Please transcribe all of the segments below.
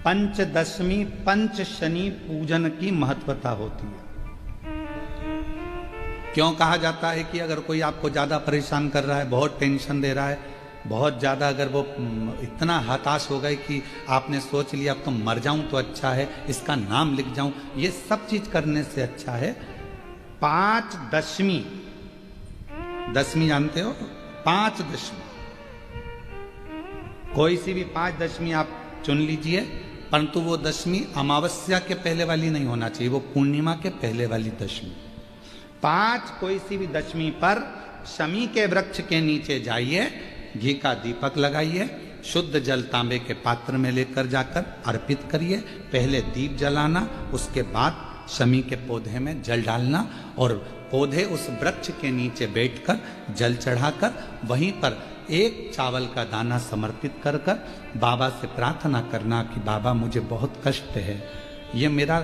पंचदशमी पंच शनि पूजन की महत्वता होती है। क्यों कहा जाता है कि अगर कोई आपको ज्यादा परेशान कर रहा है, बहुत टेंशन दे रहा है, बहुत ज्यादा अगर वो इतना हताश हो गए कि आपने सोच लिया अब तो मर जाऊं तो अच्छा है, इसका नाम लिख जाऊं, ये सब चीज करने से अच्छा है पांच दशमी। दशमी जानते हो? पांच दशमी, कोई सी भी पांच दशमी आप चुन लीजिए, परंतु वो दशमी अमावस्या के पहले वाली नहीं होना चाहिए, वो पूर्णिमा के पहले वाली दशमी। पांच कोई सी भी दशमी पर शमी के वृक्ष के नीचे जाइए, घी का दीपक लगाइए, शुद्ध जल तांबे के पात्र में लेकर जाकर अर्पित करिए। पहले दीप जलाना, उसके बाद शमी के पौधे में जल डालना और पौधे उस वृक्ष के नीचे बैठकर जल चढ़ाकर वहीं पर एक चावल का दाना समर्पित कर कर बाबा से प्रार्थना करना कि बाबा मुझे बहुत कष्ट है, ये मेरा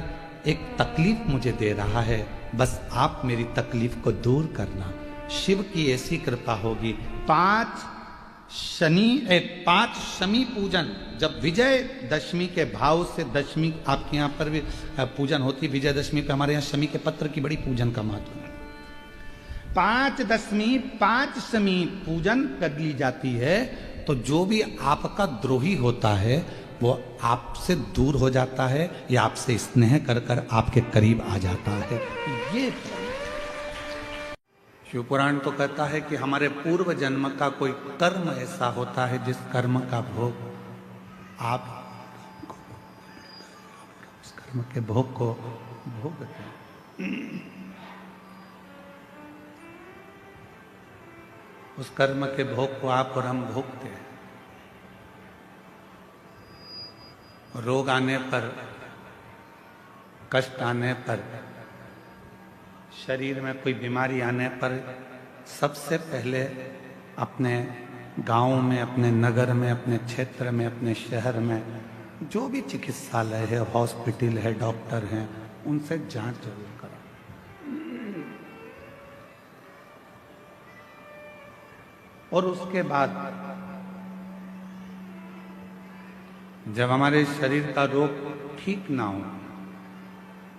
एक तकलीफ मुझे दे रहा है, बस आप मेरी तकलीफ को दूर करना। शिव की ऐसी कृपा होगी। पांच शमी पूजन, जब विजय दशमी के भाव से दशमी आपके यहाँ पर भी पूजन होती है, विजयदशमी पे हमारे यहाँ शमी के पत्र की बड़ी पूजन का महत्व है। पांच दशमी पांच शमी पूजन कर ली जाती है तो जो भी आपका द्रोही होता है वो आपसे दूर हो जाता है या आपसे स्नेह कर कर आपके करीब आ जाता है। ये शिव पुराण तो कहता है कि हमारे पूर्व जन्म का कोई कर्म ऐसा होता है जिस कर्म का भोग आप उस कर्म के भोग को भोगते हैं। उस कर्म के भोग को आप और हम भोगते हैं। रोग आने पर, कष्ट आने पर, शरीर में कोई बीमारी आने पर सबसे पहले अपने गांव में, अपने नगर में, अपने क्षेत्र में, अपने शहर में जो भी चिकित्सालय है, हॉस्पिटल है, डॉक्टर हैं, उनसे जांच जरूर करो। और उसके बाद जब हमारे शरीर का रोग ठीक ना हो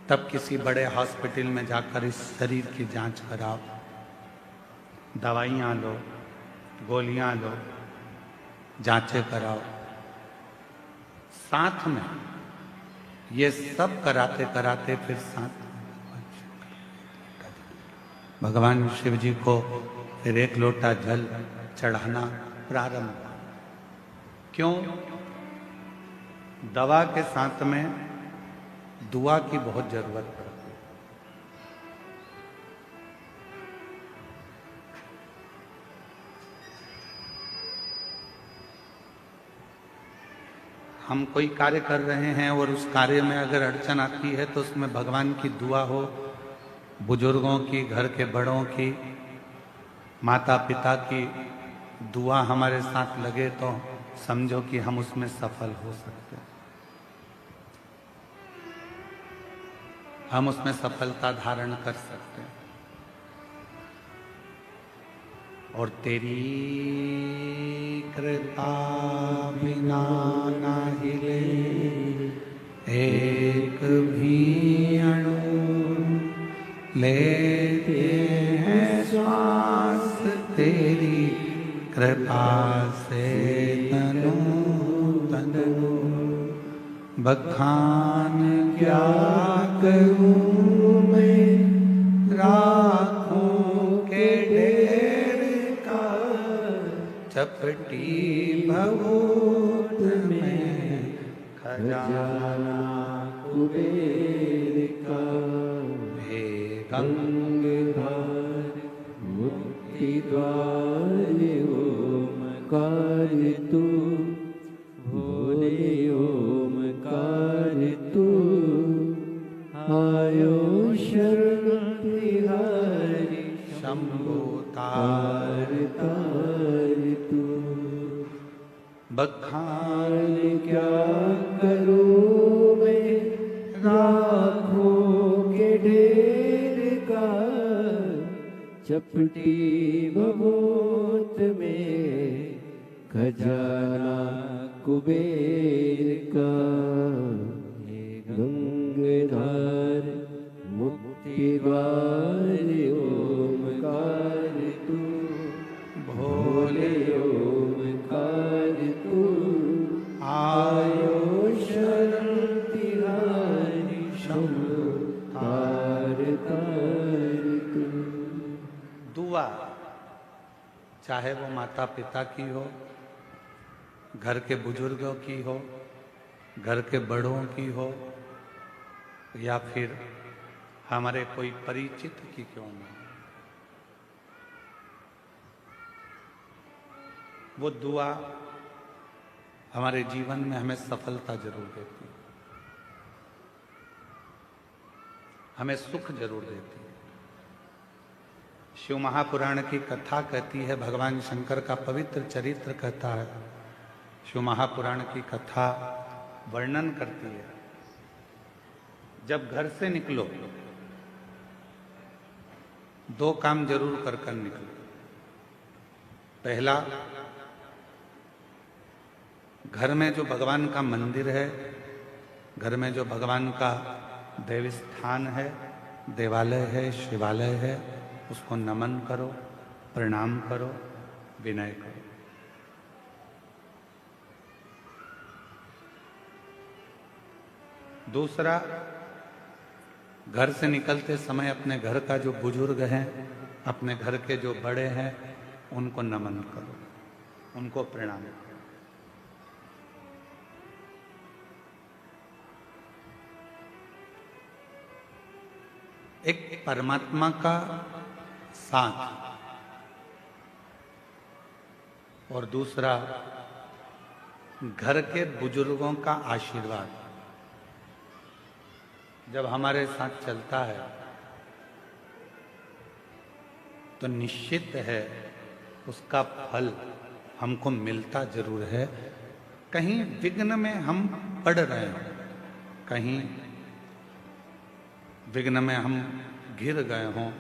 तब किसी बड़े हॉस्पिटल में जाकर इस शरीर की जांच कराओ, दवाइयाँ लो, गोलियां लो, जांचें कराओ। साथ में ये सब कराते कराते फिर साथ भगवान शिव जी को फिर एक लोटा जल चढ़ाना प्रारंभ। क्यों? दवा के साथ में दुआ की बहुत जरूरत पड़ती है। हम कोई कार्य कर रहे हैं और उस कार्य में अगर अड़चन आती है तो उसमें भगवान की दुआ हो, बुजुर्गों की, घर के बड़ों की, माता पिता की दुआ हमारे साथ लगे तो समझो कि हम उसमें सफल हो सकते हैं, हम उसमें सफलता धारण कर सकते हैं। और तेरी कृपा बिना ना हिले एक भी अणु, लेते हैं श्वास तेरी कृपा से तनु तनु। बखान क्या करूं मैं राखों के ढेर का, चपटी भगोत में खजाना कुबेर का। हे गंगाधर मुक्ति द्वार ओमकार तू, भोले ओमकार तू, आयो शरण तिहारी शंभो तार तार तू। बखान क्या करूं मैं राखों के ढेर का, चपटी भभूत में खजाना कुबेर का। आयो शरण तिहारी शंभु तार तार तू। दुआ चाहे वो माता पिता की हो, घर के बुजुर्गों की हो, घर के बड़ों की हो, या फिर हमारे कोई परिचित की क्यों ना, वो दुआ हमारे जीवन में हमें सफलता जरूर देती है, हमें सुख जरूर देती है। शिव महापुराण की कथा कहती है, भगवान शंकर का पवित्र चरित्र कहता है, शिव महापुराण की कथा वर्णन करती है, जब घर से निकलो दो काम जरूर कर कर निकलो। पहला, घर में जो भगवान का मंदिर है, घर में जो भगवान का देव स्थान है, देवालय है, शिवालय है, उसको नमन करो, प्रणाम करो, विनय करो। दूसरा, घर से निकलते समय अपने घर का जो बुजुर्ग हैं, अपने घर के जो बड़े हैं, उनको नमन करो, उनको प्रणाम करो। एक परमात्मा का साथ और दूसरा घर के बुजुर्गों का आशीर्वाद जब हमारे साथ चलता है तो निश्चित है उसका फल हमको मिलता जरूर है। कहीं विघ्न में हम पड़ रहे हैं, कहीं विघ्न में हम गिर गए हों,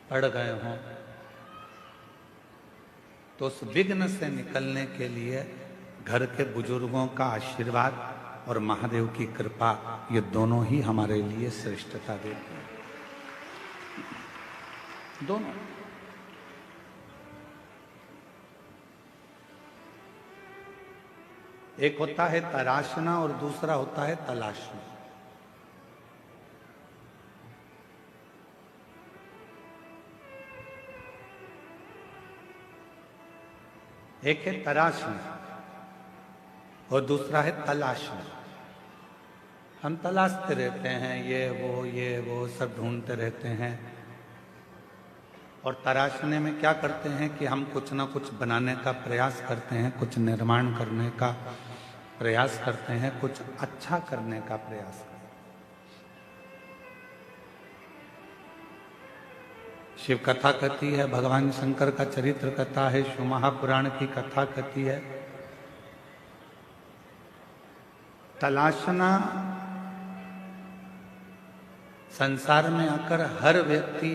पड़ गए हों, तो उस विघ्न से निकलने के लिए घर के बुजुर्गों का आशीर्वाद और महादेव की कृपा, ये दोनों ही हमारे लिए श्रेष्ठता देते हैं। दोनों। एक होता है तराशना और दूसरा होता है तलाशना। एक है तराशना और दूसरा है तलाशना। हम तलाशते रहते हैं, ये वो सब ढूंढते रहते हैं, और तराशने में क्या करते हैं कि हम कुछ ना कुछ बनाने का प्रयास करते हैं, कुछ निर्माण करने का प्रयास करते हैं, कुछ अच्छा करने का प्रयास करते हैं। शिव कथा कहती है, भगवान शंकर का चरित्र कथा है, शिव महापुराण की कथा कहती है, तलाशना संसार में आकर हर व्यक्ति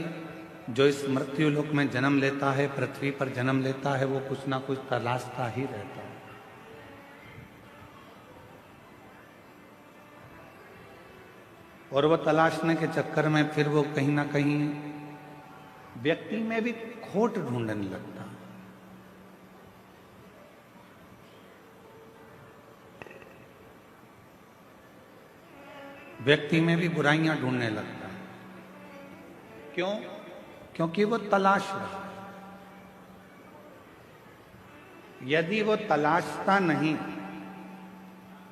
जो इस मृत्यु लोक में जन्म लेता है, पृथ्वी पर जन्म लेता है, वो कुछ ना कुछ तलाशता ही रहता है। और वो तलाशने के चक्कर में फिर वो कहीं ना कहीं व्यक्ति में भी खोट ढूंढने लगता है। व्यक्ति में भी बुराइयां ढूंढने लगता है। क्यों? क्योंकि वो तलाश रहा है। यदि वो तलाशता नहीं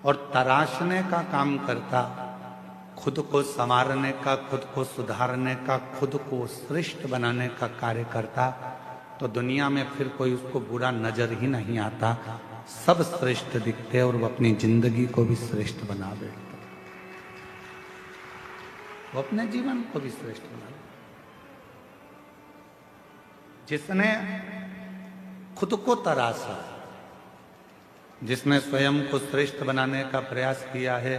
और तराशने का काम करता, खुद को संवारने का, खुद को सुधारने का, खुद को श्रेष्ठ बनाने का कार्य करता, तो दुनिया में फिर कोई उसको बुरा नजर ही नहीं आता, सब श्रेष्ठ दिखते और वो अपनी जिंदगी को भी श्रेष्ठ बना बैठता, वो अपने जीवन को भी श्रेष्ठ बना। जिसने खुद को तराशा, जिसने स्वयं को श्रेष्ठ बनाने का प्रयास किया है,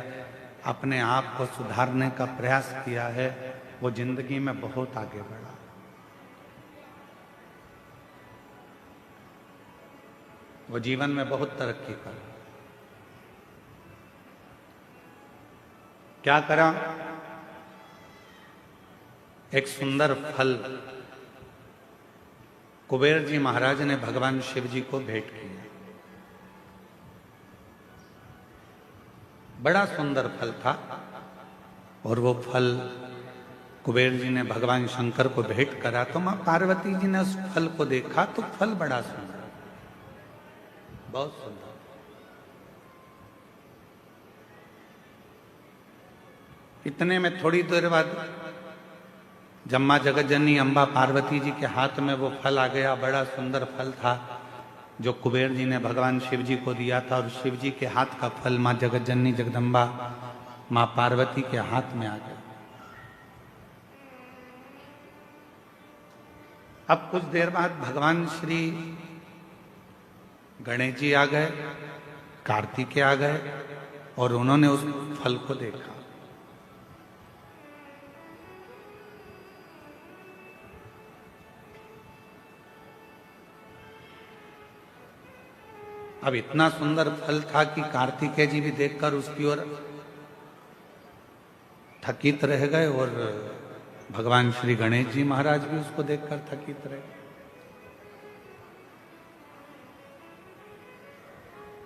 अपने आप को सुधारने का प्रयास किया है, वो जिंदगी में बहुत आगे बढ़ा। वो जीवन में बहुत तरक्की कर। क्या करा? एक सुंदर फल कुबेर जी महाराज ने भगवान शिव जी को भेंट किया। बड़ा सुंदर फल था और वो फल कुबेर जी ने भगवान शंकर को भेंट करा तो मां पार्वती जी ने उस फल को देखा तो फल बड़ा सुंदर, बहुत सुंदर। इतने में थोड़ी देर बाद जब मां जगत जननी अम्बा पार्वती जी के हाथ में वो फल आ गया, बड़ा सुंदर फल था जो कुबेर जी ने भगवान शिव जी को दिया था, और शिव जी के हाथ का फल मां जगत जननी जगदम्बा मां पार्वती के हाथ में आ गया। अब कुछ देर बाद भगवान श्री गणेश जी आ गए, कार्तिकेय आ गए और उन्होंने उस फल को देखा। अब इतना सुंदर फल था कि कार्तिकेय जी भी देखकर उसकी ओर थकित रह गए और भगवान श्री गणेश जी महाराज भी उसको देखकर थकित रहे।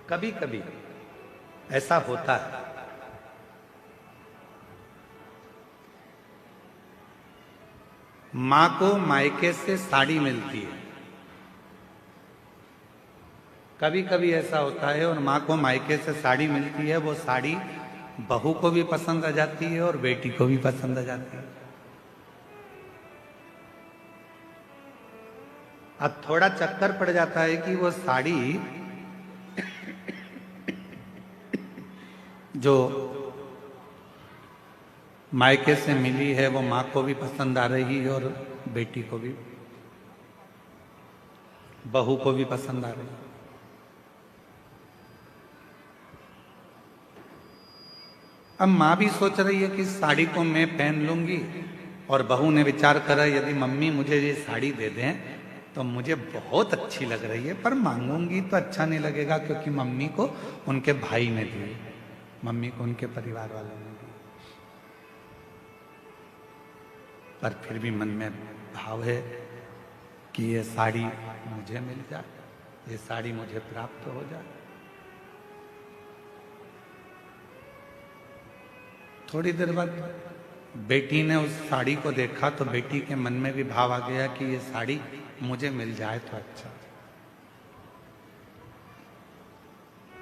कभी कभी ऐसा होता है, मां को मायके से साड़ी मिलती है, कभी कभी ऐसा होता है और मां को मायके से साड़ी मिलती है, वो साड़ी बहू को भी पसंद आ जाती है और बेटी को भी पसंद आ जाती है। अब थोड़ा चक्कर पड़ जाता है कि वो साड़ी जो मायके से मिली है वो मां को भी पसंद आ रही है और बेटी को भी, बहू को भी पसंद आ रही है। अब मां भी सोच रही है कि साड़ी को मैं पहन लूंगी, और बहू ने विचार करा यदि मम्मी मुझे ये साड़ी दे दें तो मुझे बहुत अच्छी लग रही है, पर मांगूंगी तो अच्छा नहीं लगेगा क्योंकि मम्मी को उनके भाई ने दी, मम्मी को उनके परिवार वालों ने दी। पर फिर भी मन में भाव है कि ये साड़ी मुझे मिल जाए, ये साड़ी मुझे प्राप्त हो जाए। थोड़ी देर बाद बेटी ने उस साड़ी को देखा तो बेटी के मन में भी भाव आ गया कि ये साड़ी मुझे मिल जाए तो अच्छा।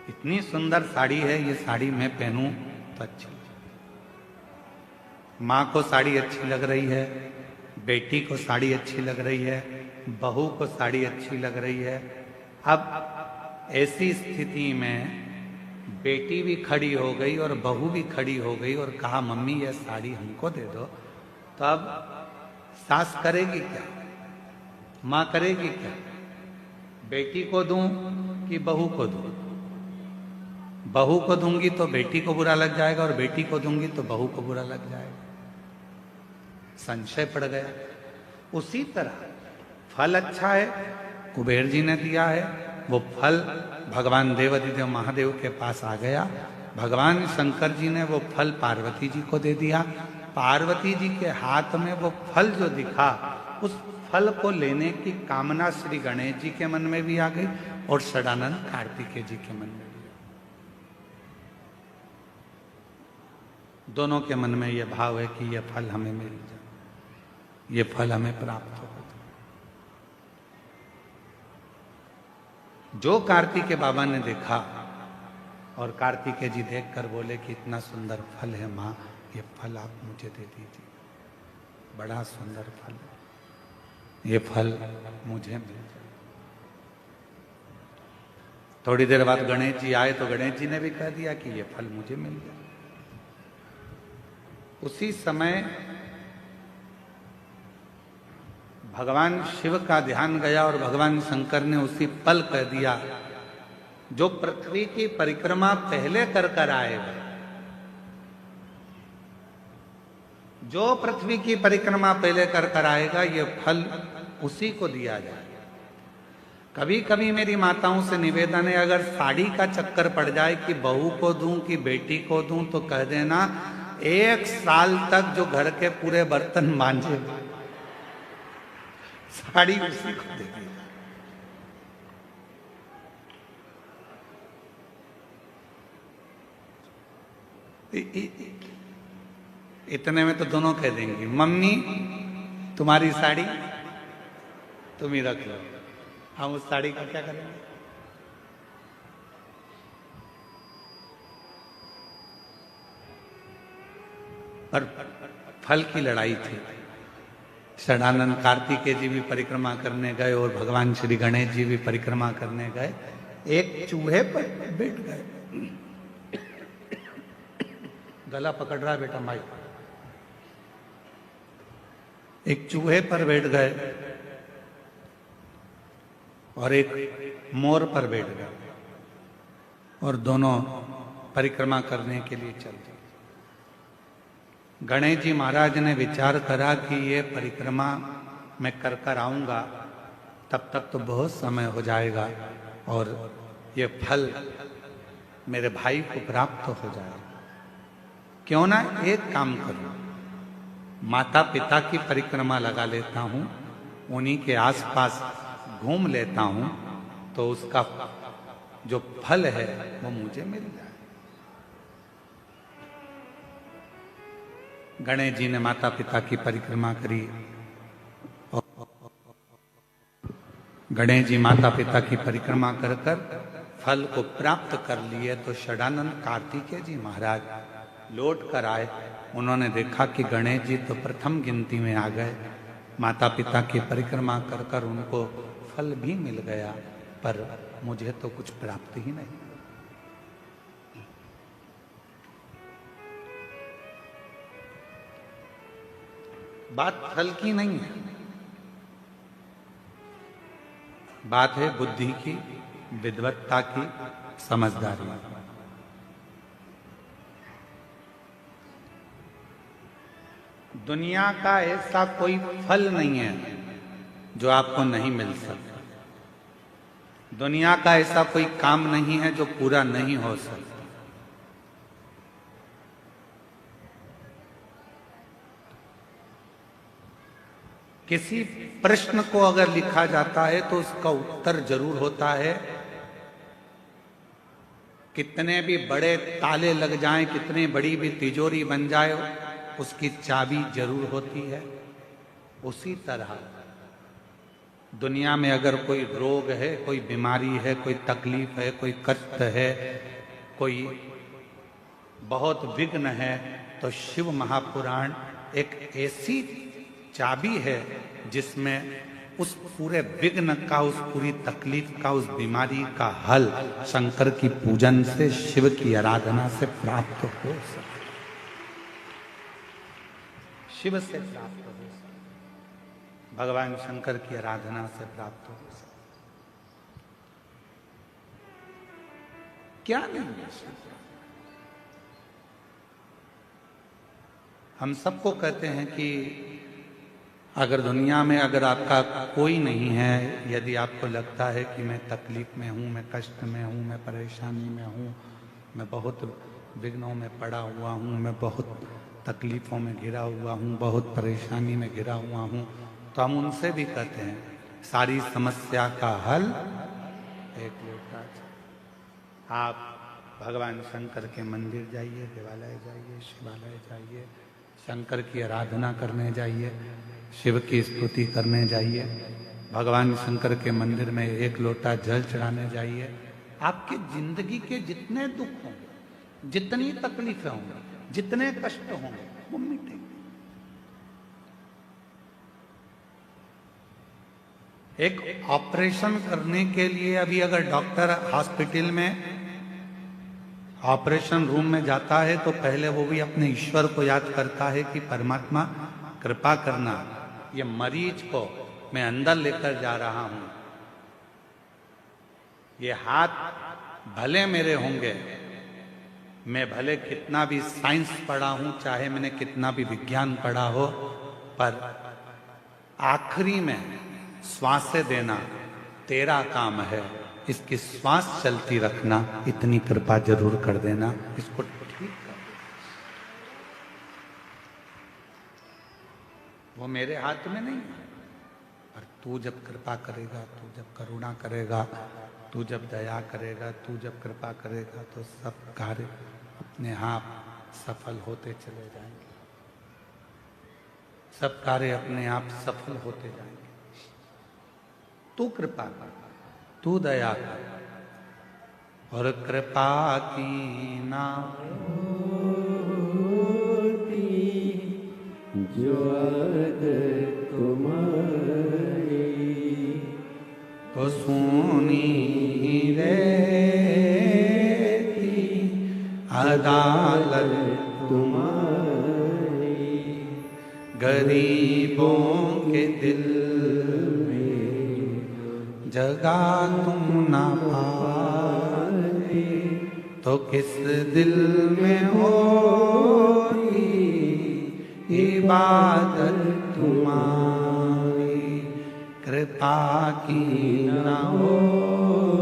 इतनी सुंदर साड़ी है, ये साड़ी मैं पहनूं तो अच्छी। मां को साड़ी अच्छी लग रही है, बेटी को साड़ी अच्छी लग रही है, बहू को साड़ी अच्छी लग रही है। अब ऐसी स्थिति में बेटी भी खड़ी हो गई और बहू भी खड़ी हो गई और कहा मम्मी ये साड़ी हमको दे दो। तो अब सास करेगी क्या, मां करेगी क्या? बेटी को दूं कि बहू को दूं? बहू को दूंगी तो बेटी को बुरा लग जाएगा और बेटी को दूंगी तो बहू को बुरा लग जाएगा। संशय पड़ गया। उसी तरह फल अच्छा है, कुबेर जी ने दिया है, वो फल भगवान देवाधिदेव महादेव के पास आ गया। भगवान शंकर जी ने वो फल पार्वती जी को दे दिया। पार्वती जी के हाथ में वो फल जो दिखा, उस फल को लेने की कामना श्री गणेश जी के मन में भी आ गई और षडानंद कार्तिकेय जी के मन में भी। दोनों के मन में ये भाव है कि ये फल हमें मिल जाए, ये फल हमें प्राप्त हो। जो कार्तिकेय बाबा ने देखा और कार्तिकेय जी देखकर बोले कि इतना सुंदर फल है मां, ये फल आप मुझे दे दीजिए, बड़ा सुंदर फल है, ये फल मुझे मिल जाए। थोड़ी देर बाद गणेश जी आए तो गणेश जी ने भी कह दिया कि ये फल मुझे मिल जाए। उसी समय भगवान शिव का ध्यान गया और भगवान शंकर ने उसी पल कह दिया, जो पृथ्वी की परिक्रमा पहले कर आएगा, जो पृथ्वी की परिक्रमा पहले कर आएगा, ये फल उसी को दिया जाए। कभी कभी मेरी माताओं से निवेदन है, अगर साड़ी का चक्कर पड़ जाए कि बहू को दूं कि बेटी को दूं, तो कह देना 1 साल तक जो घर के पूरे बर्तन मांजे साड़ी उसी को दे दी। इतने में तो दोनों कह देंगी, मम्मी तुम्हारी साड़ी तुम ही रख लो, हम उस साड़ी का क्या करेंगे? पर फल की लड़ाई थी। षडानंद कार्तिकेय जी भी परिक्रमा करने गए और भगवान श्री गणेश जी भी परिक्रमा करने गए। एक चूहे पर बैठ गए, गला पकड़ रहा है बेटा माई। एक चूहे पर बैठ गए और एक मोर पर बैठ गए और दोनों परिक्रमा करने के लिए चल दिए। गणेश जी महाराज ने विचार करा कि ये परिक्रमा मैं कर कर आऊंगा, तब तक तो बहुत समय हो जाएगा और ये फल मेरे भाई को प्राप्त हो जाएगा। क्यों ना एक काम करूं, माता पिता की परिक्रमा लगा लेता हूं, उन्हीं के आसपास घूम लेता हूं, तो उसका जो फल है वो मुझे मिल जाए। गणेश जी ने माता पिता की परिक्रमा करी और गणेश जी माता पिता की परिक्रमा कर कर फल को प्राप्त कर लिए। तो षडानंद कार्तिकेय जी महाराज लौट कर आए। उन्होंने देखा कि गणेश जी तो प्रथम गिनती में आ गए, माता पिता की परिक्रमा कर कर उनको फल भी मिल गया, पर मुझे तो कुछ प्राप्त ही नहीं। बात फल की नहीं है, बात है बुद्धि की, विद्वत्ता की, समझदारी। दुनिया का ऐसा कोई फल नहीं है जो आपको नहीं मिल सकता। दुनिया का ऐसा कोई काम नहीं है जो पूरा नहीं हो सकता। किसी प्रश्न को अगर लिखा जाता है तो उसका उत्तर जरूर होता है। कितने भी बड़े ताले लग जाएं, कितनी बड़ी भी तिजोरी बन जाए, उसकी चाबी जरूर होती है। उसी तरह दुनिया में अगर कोई रोग है, कोई बीमारी है, कोई तकलीफ है, कोई कष्ट है, कोई बहुत विघ्न है, तो शिव महापुराण एक ऐसी चाबी है जिसमें उस पूरे विघ्न का, उस पूरी तकलीफ का, उस बीमारी का हल शंकर की पूजन से, शिव की आराधना से प्राप्त हो सकता, शिव से प्राप्त हो सकता, भगवान शंकर की आराधना से प्राप्त हो सकता। क्या नहीं है? हम सबको कहते हैं कि अगर दुनिया में अगर आपका कोई नहीं है, यदि आपको लगता है कि मैं तकलीफ में हूँ, मैं कष्ट में हूँ, मैं परेशानी में हूँ, मैं बहुत विघ्नों में पड़ा हुआ हूँ, मैं बहुत तकलीफ़ों में घिरा हुआ हूँ, बहुत परेशानी में घिरा हुआ हूँ, तो हम उनसे भी कहते हैं सारी समस्या का हल एक लोटा। आप भगवान शंकर के मंदिर जाइए, देवालय जाइए, शिवालय जाइए, शंकर की आराधना करने जाइए, शिव की स्तुति करने जाइए, भगवान शंकर के मंदिर में एक लोटा जल चढ़ाने जाइए। आपकी जिंदगी के जितने दुख होंगे, जितनी तकलीफें होंगी, जितने कष्ट होंगे, वो मिटेंगे। एक ऑपरेशन करने के लिए अभी अगर डॉक्टर हॉस्पिटल में ऑपरेशन रूम में जाता है तो पहले वो भी अपने ईश्वर को याद करता है कि परमात्मा कृपा करना, ये मरीज को मैं अंदर लेकर जा रहा हूं, ये हाथ भले मेरे होंगे, मैं भले कितना भी साइंस पढ़ा हूं, चाहे मैंने कितना भी विज्ञान पढ़ा हो, पर आखिरी में श्वासें देना तेरा काम है, इसकी श्वास चलती रखना, इतनी कृपा जरूर कर देना, इसको ठीक कर। वो मेरे हाथ में नहीं है, पर तू जब कृपा करेगा, तू जब करुणा करेगा, तू जब दया करेगा, तू जब कृपा करेगा, तो सब कार्य अपने आप सफल होते चले जाएंगे, सब कार्य अपने आप सफल होते जाएंगे। तू कृपा कर, तू दया कर, और कृपा की ना जो आदत तुम्हारी, तो सुनी रहती अदालत तुम्हारी, गरीबों के दिल में जगा तुम ना पाते, तो किस दिल में होती इबादत तुम्हारी, कृपा की न होती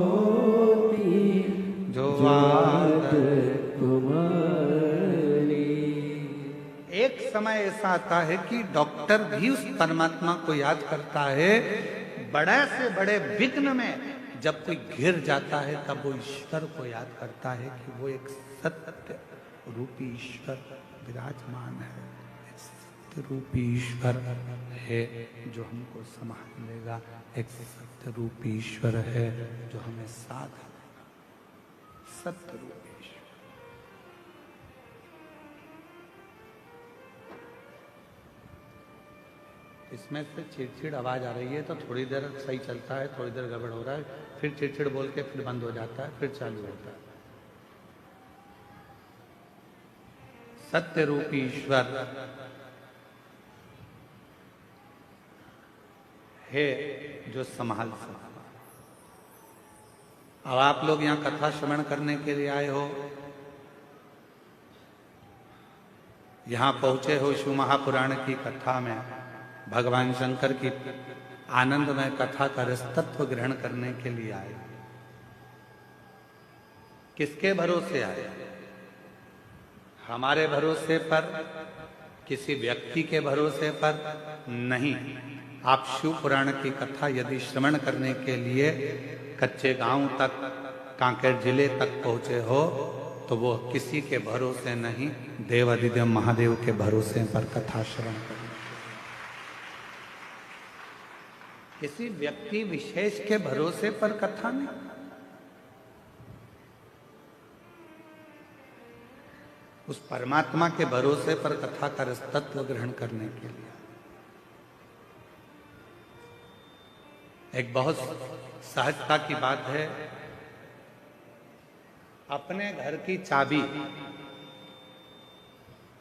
जो आदत तुम्हारी। एक समय ऐसा आता है कि डॉक्टर भी उस परमात्मा को याद करता है। बड़े से बड़े विघ्न में जब कोई घिर जाता है तब वो ईश्वर को याद करता है कि वो एक सत्य रूपी ईश्वर विराजमान है, सत्य रूपी ईश्वर है जो हमको संभाल लेगा, एक सत्य रूपी ईश्वर है जो हमें साथ देगा, सत्य रूपी ईश्वर। इसमें से चिड़चिड़ आवाज आ रही है तो थोड़ी देर सही चलता है, थोड़ी देर गड़बड़ हो रहा है, फिर चिड़चिड़ बोल के फिर बंद हो जाता है, फिर चालू होता है। सत्य रूपी ईश्वर है जो संभाल सकता। अब आप लोग यहाँ कथा श्रवण करने के लिए आए हो, यहाँ पहुंचे हो शिव महापुराण की कथा में, भगवान शंकर की आनंदमय कथा का रसतत्व ग्रहण करने के लिए आए। किसके भरोसे आए? हमारे भरोसे पर, किसी व्यक्ति के भरोसे पर नहीं। आप शिव पुराण की कथा यदि श्रवण करने के लिए कच्चे गांव तक, कांकेर जिले तक पहुंचे हो तो वो किसी के भरोसे नहीं, देवादिदेव महादेव के भरोसे पर कथा श्रवण करें। किसी व्यक्ति विशेष के भरोसे पर कथा नहीं। उस परमात्मा के भरोसे पर कथा का रसतत्व ग्रहण करने के लिए। एक बहुत सहजता की बात है, अपने घर की चाबी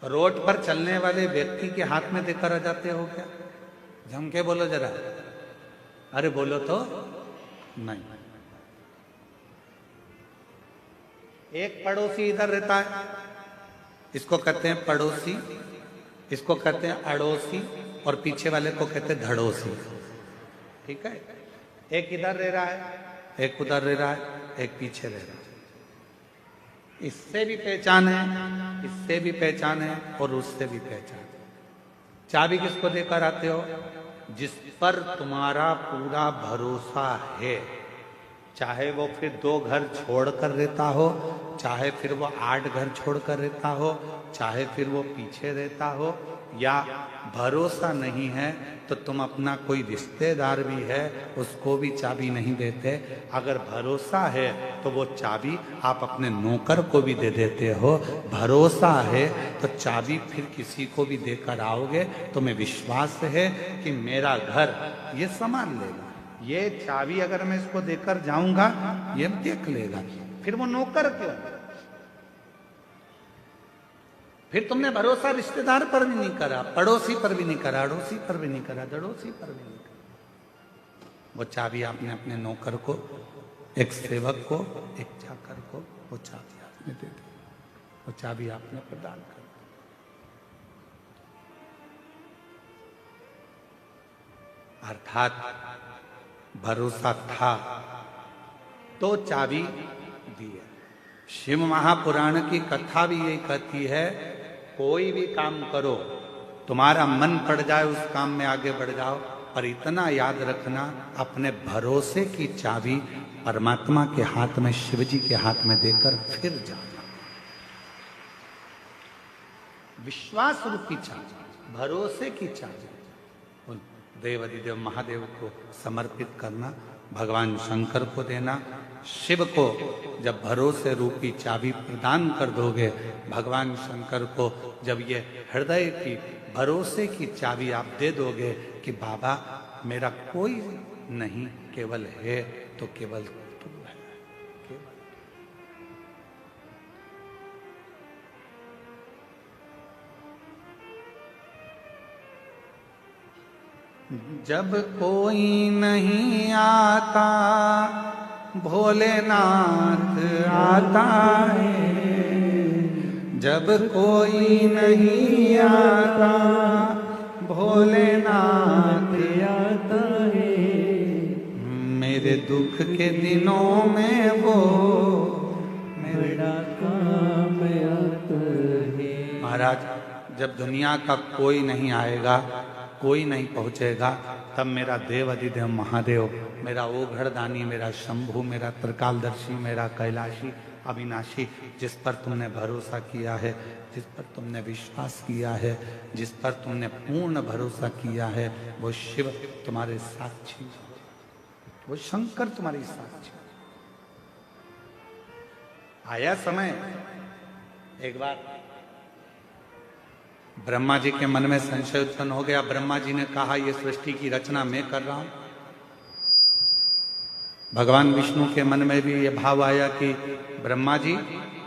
रोड पर चलने वाले व्यक्ति के हाथ में देकर आ जाते हो क्या? जम के बोलो जरा, अरे बोलो तो नहीं। एक पड़ोसी इधर रहता है, इसको कहते हैं पड़ोसी, इसको कहते हैं अड़ोसी, और पीछे वाले को कहते हैं धड़ोसी। ठीक है, एक इधर रह रहा है, एक उधर रह रहा है, एक पीछे रह रहा है। इससे भी पहचान है, इससे भी पहचान है, और उससे भी पहचान। चाबी किसको देकर आते हो? जिस पर तुम्हारा पूरा भरोसा है, चाहे वो फिर 2 घर छोड़कर रहता हो, चाहे फिर वो 8 घर छोड़कर रहता हो, चाहे फिर वो पीछे रहता हो, या भरोसा नहीं है तो तुम अपना कोई रिश्तेदार भी है उसको भी चाबी नहीं देते। अगर भरोसा है तो वो चाबी आप अपने नौकर को भी दे देते हो। भरोसा है तो चाबी फिर किसी को भी देकर आओगे, तुम्हें विश्वास है कि मेरा घर ये संभाल लेगा, ये चाबी अगर मैं इसको देकर जाऊंगा ये देख लेगा। फिर वो नौकर क्यों? फिर तुमने भरोसा रिश्तेदार पर भी नहीं करा, पड़ोसी पर भी नहीं करा, अड़ोसी पर भी नहीं करा, दड़ोसी पर भी नहीं करा। वो चाबी आपने अपने नौकर को, एक सेवक को, एक चाकर को वो चाबी आपने दे दी, वो चाबी आपने प्रदान कर दी। अर्थात भरोसा था तो चाबी दी है। शिव महापुराण की कथा भी यही कहती है, कोई भी काम करो, तुम्हारा मन पड़ जाए उस काम में आगे बढ़ जाओ, पर इतना याद रखना अपने भरोसे की चाबी परमात्मा के हाथ में, शिव जी के हाथ में देकर फिर जाना। विश्वास रूपी चाबी, भरोसे की चाबी उन देव अधिदेव महादेव को समर्पित करना, भगवान शंकर को देना। शिव को जब भरोसे रूपी चाबी प्रदान कर दोगे, भगवान शंकर को जब ये हृदय की भरोसे की चाबी आप दे दोगे कि बाबा मेरा कोई नहीं, केवल है तो केवल तू है, केवल। जब कोई नहीं आता भोलेनाथ आता है, जब कोई नहीं आता भोलेनाथ आता है, मेरे दुख के दिनों में वो मेरा काम आता है। महाराज जब दुनिया का कोई नहीं आएगा, कोई नहीं पहुंचेगा, तब मेरा देव अधिदेव महादेव, मेरा ओघड़दानी, मेरा शंभु, मेरा त्रिकालदर्शी, मेरा कैलाशी अविनाशी, जिस पर तुमने भरोसा किया है, जिस पर तुमने विश्वास किया है, जिस पर तुमने पूर्ण भरोसा किया है, वो शिव तुम्हारे साक्षी, वो शंकर तुम्हारी साक्षी। आया समय, एक बार ब्रह्मा जी के मन में संशय उत्पन्न हो गया। ब्रह्मा जी ने कहा ये सृष्टि की रचना मैं कर रहा हूं। भगवान विष्णु के मन में भी ये भाव आया कि ब्रह्मा जी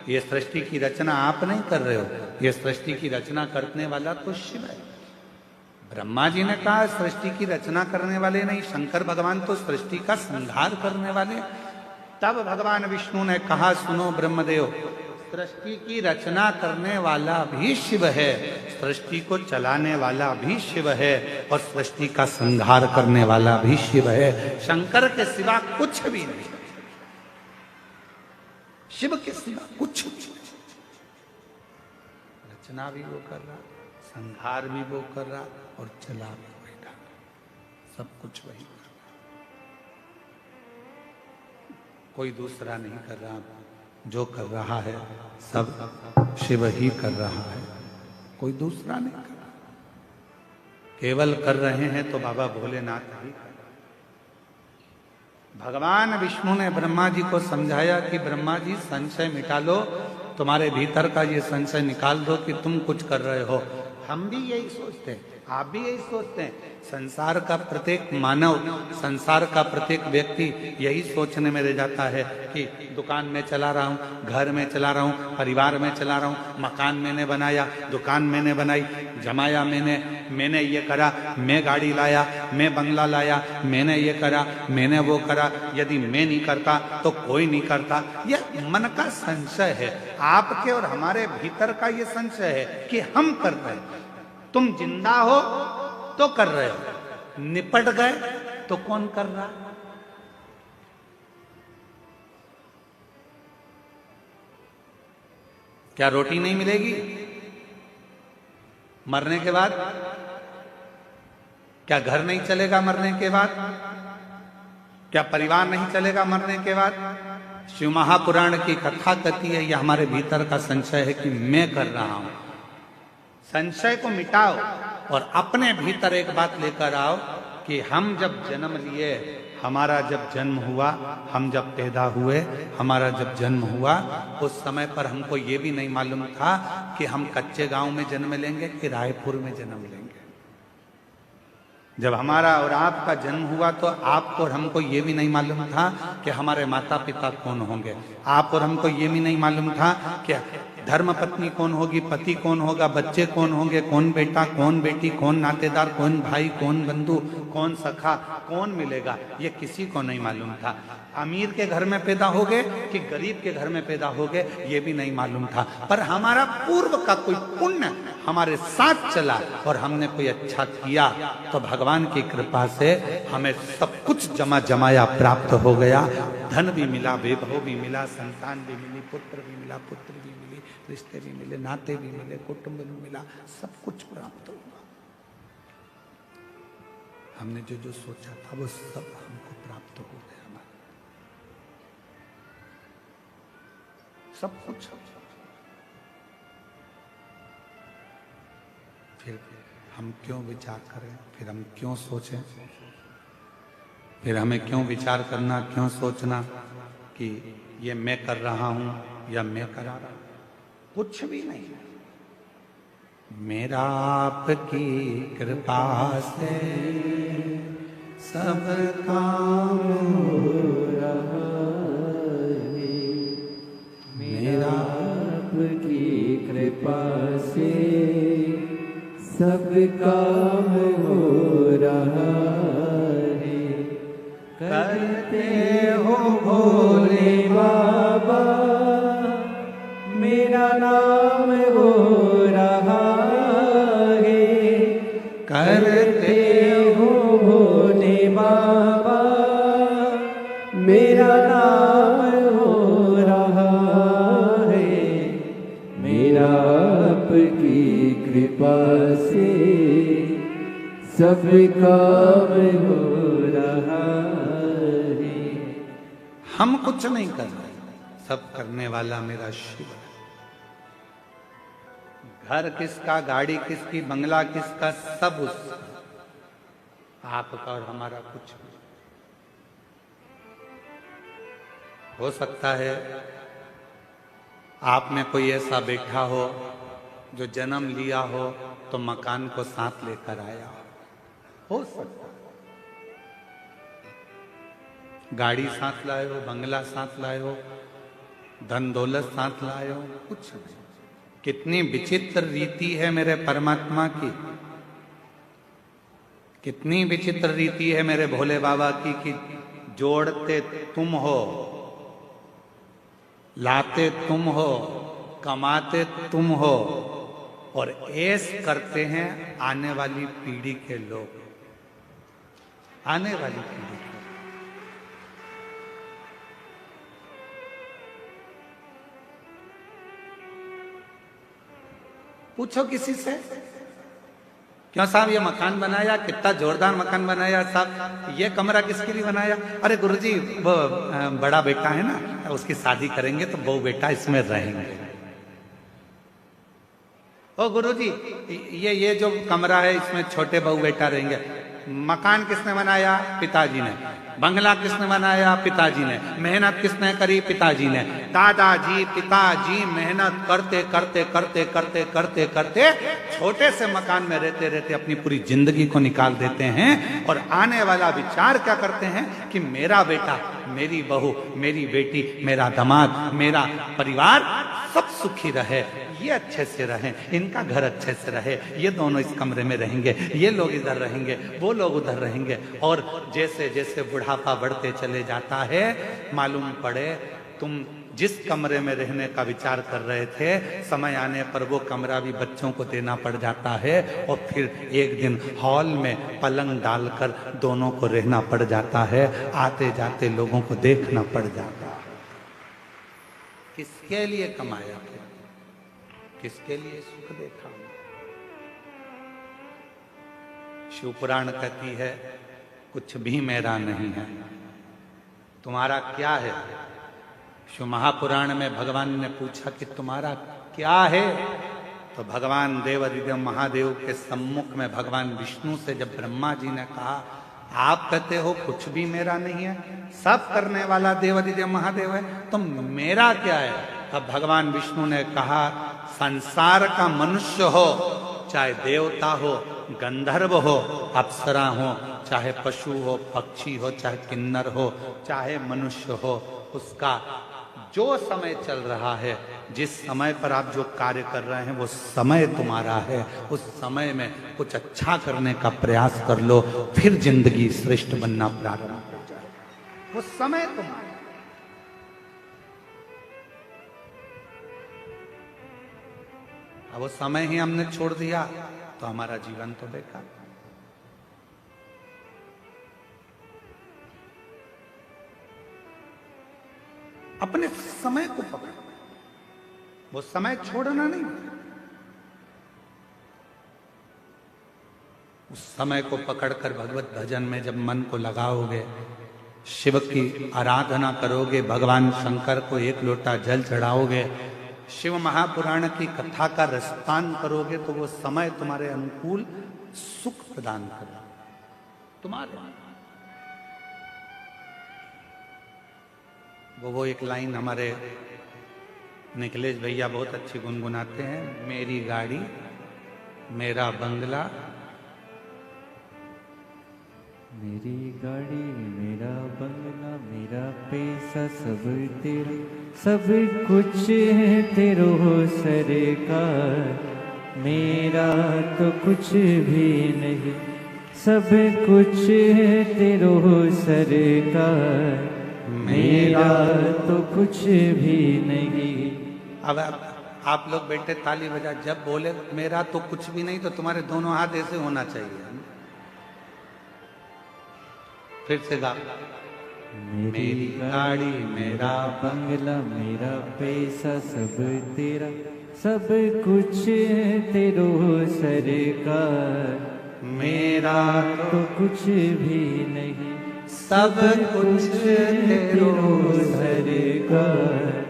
ये सृष्टि की रचना आप नहीं कर रहे हो, ये सृष्टि की रचना करने वाला तो शिव है। ब्रह्मा जी ने कहा सृष्टि की रचना करने वाले नहीं, शंकर भगवान तो सृष्टि का संहार करने वाले। तब भगवान विष्णु ने कहा सुनो ब्रह्मदेव, सृष्टि की रचना करने वाला भी शिव है, सृष्टि को चलाने वाला भी शिव है, और सृष्टि का संहार करने वाला भी शिव है। शंकर के सिवा कुछ भी नहीं, शिव के सिवा कुछ भी नहीं। रचना भी वो कर रहा, संहार भी वो कर रहा, और चला भी वही रहा, सब कुछ वही कर रहा, कोई दूसरा नहीं कर रहा। जो कर रहा है सब शिव ही कर रहा है, कोई दूसरा नहीं कर रहा। केवल कर रहे हैं तो बाबा भोलेनाथ ही कर रहे। भगवान विष्णु ने ब्रह्मा जी को समझाया कि ब्रह्मा जी संशय मिटा लो, तुम्हारे भीतर का ये संशय निकाल दो कि तुम कुछ कर रहे हो। हम भी यही सोचते हैं, आप भी यही सोचते हैं। संसार का प्रत्येक मानव, संसार का प्रत्येक व्यक्ति यही सोचने में रह जाता है कि दुकान में चला रहा हूँ, घर में चला रहा हूँ, परिवार में चला रहा हूँ, मकान मैंने बनाया, दुकान मैंने बनाई, जमाया मैंने ये करा, मैं गाड़ी लाया, मैं बंगला लाया, मैंने ये करा, मैंने वो करा। यदि मैं नहीं करता तो कोई नहीं करता। यह मन का संशय है, आपके और हमारे भीतर का ये संशय है कि हम कर रहे हैं। तुम जिंदा हो तो कर रहे हो, निपट गए तो कौन कर रहा? क्या रोटी नहीं मिलेगी मरने के बाद? क्या घर नहीं चलेगा मरने के बाद? क्या परिवार नहीं चलेगा मरने के बाद? शिव महापुराण की कथा कहती है यह हमारे भीतर का संशय है कि मैं कर रहा हूं। संशय को मिटाओ और अपने भीतर एक बात लेकर आओ कि हम जब जन्म लिए, हमारा जब जन्म हुआ, हम जब पैदा हुए, हमारा जब जन्म हुआ, उस समय पर हमको ये भी नहीं मालूम था कि हम कच्चे गांव में जन्म लेंगे कि रायपुर में जन्म लेंगे। जब हमारा और आपका जन्म हुआ तो आपको और हमको ये भी नहीं मालूम था कि हमारे माता पिता कौन होंगे। आप और हमको ये भी नहीं मालूम था कि धर्म पत्नी कौन होगी, पति कौन होगा, बच्चे कौन होंगे, कौन बेटा, कौन बेटी, कौन नातेदार, कौन भाई, कौन बंधु, कौन सखा, कौन मिलेगा, ये किसी को नहीं मालूम था। अमीर के घर में पैदा हो गए कि गरीब के घर में पैदा हो गए, ये भी नहीं मालूम था। पर हमारा पूर्व का कोई पुण्य हमारे साथ चला और हमने कोई अच्छा किया तो भगवान की कृपा से हमें सब कुछ जमाया प्राप्त हो गया। धन भी मिला, वैभव भी मिला, संतान भी मिली, पुत्र भी मिला, पुत्र भी मिली, रिश्ते भी मिले, नाते भी मिले, कुटुंब भी मिला, सब कुछ प्राप्त हुआ। हमने जो जो सोचा था वो सब हमको प्राप्त हो गया। हमारा सब कुछ फिर हम क्यों विचार करें, फिर हम क्यों सोचें, फिर हमें क्यों विचार करना, क्यों सोचना कि ये मैं कर रहा हूं या मैं करा रहा हूं। कुछ भी नहीं, मेरा आपकी कृपा से सब काम हो रहा है, मेरा आपकी कृपा से सब काम हो रहा है। करते हो भोले बाबा, मेरा नाम हो रहा है। करते हो भोले बाबा, मेरा नाम हो रहा है। मेरा आपकी कृपा से सब काम हो रहा है। हम कुछ नहीं कर रहे, सब करने वाला मेरा शिव है। घर किसका, गाड़ी किसकी, बंगला किसका, सब उसका, आपका और हमारा कुछ नहीं। हो सकता है आप में कोई ऐसा बैठा हो जो जन्म लिया हो तो मकान को साथ लेकर आया हो सकता है। गाड़ी साथ लाए हो, बंगला साथ लाए हो, धन दौलत साथ लाए हो, कुछ नहीं। कितनी विचित्र रीति है मेरे परमात्मा की, कितनी विचित्र रीति है मेरे भोले बाबा की कि जोड़ते तुम हो, लाते तुम हो, कमाते तुम हो और ऐश करते हैं आने वाली पीढ़ी के लोग, आने वाली पीढ़ी के। पूछो किसी से, क्यों साहब ये मकान बनाया, कितना जोरदार मकान बनाया साहब, ये कमरा किसके लिए बनाया? अरे गुरुजी वो बड़ा बेटा है ना, उसकी शादी करेंगे तो बहू बेटा इसमें रहेंगे। ओ गुरुजी ये जो कमरा है इसमें छोटे बहू बेटा रहेंगे। मकान किसने बनाया? पिताजी ने। बंगला किसने बनाया? पिताजी ने। मेहनत किसने करी? पिताजी ने। दादाजी पिताजी मेहनत करते करते करते करते करते करते छोटे से मकान में रहते रहते अपनी पूरी जिंदगी को निकाल देते हैं और आने वाला विचार क्या करते हैं कि मेरा बेटा, मेरी बहू, मेरी बेटी, मेरा दामाद, मेरा परिवार सब सुखी रहे, ये अच्छे से रहे, इनका घर अच्छे से रहे, ये दोनों इस कमरे में रहेंगे, ये लोग इधर रहेंगे, वो लोग उधर रहेंगे। और जैसे जैसे बुढ़ापा बढ़ते चले जाता है, मालूम पड़े तुम जिस कमरे में रहने का विचार कर रहे थे, समय आने पर वो कमरा भी बच्चों को देना पड़ जाता है और फिर एक दिन हॉल में पलंग डालकर दोनों को रहना पड़ जाता है, आते जाते लोगों को देखना पड़ जाता है। किसके लिए कमाया फिर? किसके लिए सुख देखा? शिवपुराण कहती है कुछ भी मेरा नहीं है, तुम्हारा क्या है? शिव महापुराण में भगवान ने पूछा कि तुम्हारा क्या है? तो भगवान देवादिदेव महादेव के सम्मुख में भगवान विष्णु से जब ब्रह्मा जी ने कहा आप कहते हो कुछ भी मेरा नहीं है, सब करने वाला देवादिदेव महादेव है, तो मेरा क्या है? तब भगवान विष्णु ने कहा संसार का मनुष्य हो, चाहे देवता हो, गंधर्व हो, अप्सरा हो, चाहे पशु हो, पक्षी हो, चाहे किन्नर हो, चाहे मनुष्य हो, उसका जो समय चल रहा है, जिस समय पर आप जो कार्य कर रहे हैं वो समय तुम्हारा है। उस समय में कुछ अच्छा करने का प्रयास कर लो, फिर जिंदगी श्रेष्ठ बनना प्रारंभ हो जाए। वो समय तुम्हारा। अब वो समय ही हमने छोड़ दिया तो हमारा जीवन तो बेकार। अपने समय को पकड़ो, वो समय छोड़ना नहीं। उस समय को पकड़कर भगवत भजन में जब मन को लगाओगे, शिव की आराधना करोगे, भगवान शंकर को एक लोटा जल चढ़ाओगे, शिव महापुराण की कथा का रसपान करोगे तो वो समय तुम्हारे अनुकूल सुख प्रदान करेगा तुम्हारे। वो एक लाइन हमारे निखिलेश भैया बहुत अच्छी गुनगुनाते हैं, मेरी गाड़ी मेरा बंगला, मेरी गाड़ी मेरा बंगला मेरा पैसा सब तेरा, सब कुछ है तेरो सरकार, मेरा तो कुछ भी नहीं, सब कुछ है तेरो सरकार, मेरा तो कुछ भी नहीं। अब आप लोग बेटे ताली बजा, जब बोले मेरा तो कुछ भी नहीं तो तुम्हारे दोनों हाथ ऐसे होना चाहिए। फिर से गा, मेरी गाड़ी मेरा बंगला मेरा पैसा सब तेरा, सब कुछ है तेरो सरकार, मेरा तो कुछ भी नहीं, सब कुछ तेरो सरकार,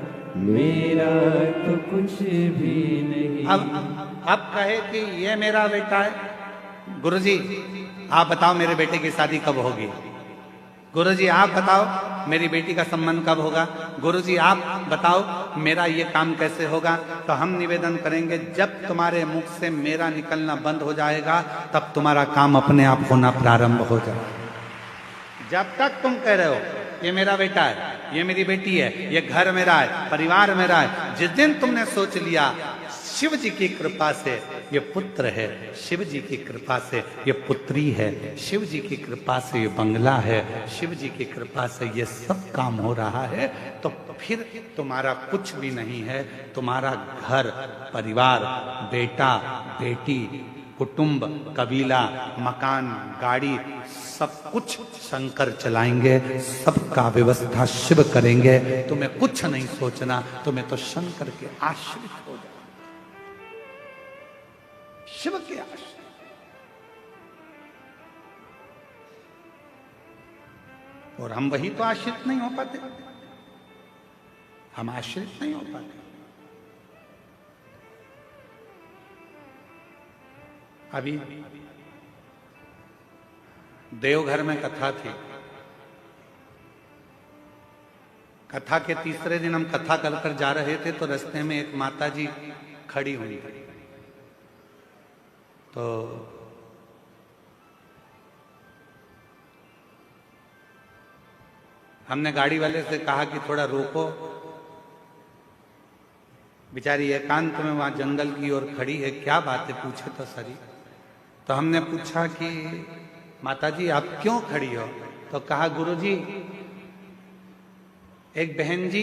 मेरा तो कुछ भी नहीं। अब कहे कि ये मेरा बेटा है, गुरुजी आप बताओ मेरे बेटे की शादी कब होगी, गुरुजी आप बताओ मेरी बेटी का संबंध कब होगा, गुरुजी आप बताओ मेरा ये काम कैसे होगा। तो हम निवेदन करेंगे जब तुम्हारे मुख से मेरा निकलना बंद हो जाएगा तब तुम्हारा काम अपने आप होना प्रारंभ हो जाएगा। जब तक तुम कह रहे हो ये मेरा बेटा है, ये मेरी बेटी है, ये घर मेरा है, परिवार मेरा है, जिस दिन तुमने सोच लिया शिव जी की कृपा से ये पुत्र है, शिव जी की कृपा से ये पुत्री है, शिव जी की कृपा से ये बंगला है, शिव जी की कृपा से ये सब काम हो रहा है, तो फिर तुम्हारा कुछ भी नहीं है। तुम्हारा घर परिवार, बेटा बेटी, कुटुंब, कबीला, मकान, गाड़ी, सब कुछ शंकर चलाएंगे, सबका व्यवस्था शिव करेंगे। तुम्हें कुछ नहीं सोचना, तुम्हें तो शंकर के आश्रित हो जाना, शिव के आश्रित। और हम वही तो आश्रित नहीं हो पाते, हम आश्रित नहीं हो पाते। अभी देवघर में कथा थी, कथा के तीसरे दिन हम कथा कर जा रहे थे तो रास्ते में एक माता जी खड़ी हुई, तो हमने गाड़ी वाले से कहा कि थोड़ा रोको, बेचारी एकांत में वहां जंगल की ओर खड़ी है, क्या बात है पूछे तो सरी। तो हमने पूछा कि माता जी आप क्यों खड़ी हो, तो कहा गुरुजी एक बहन जी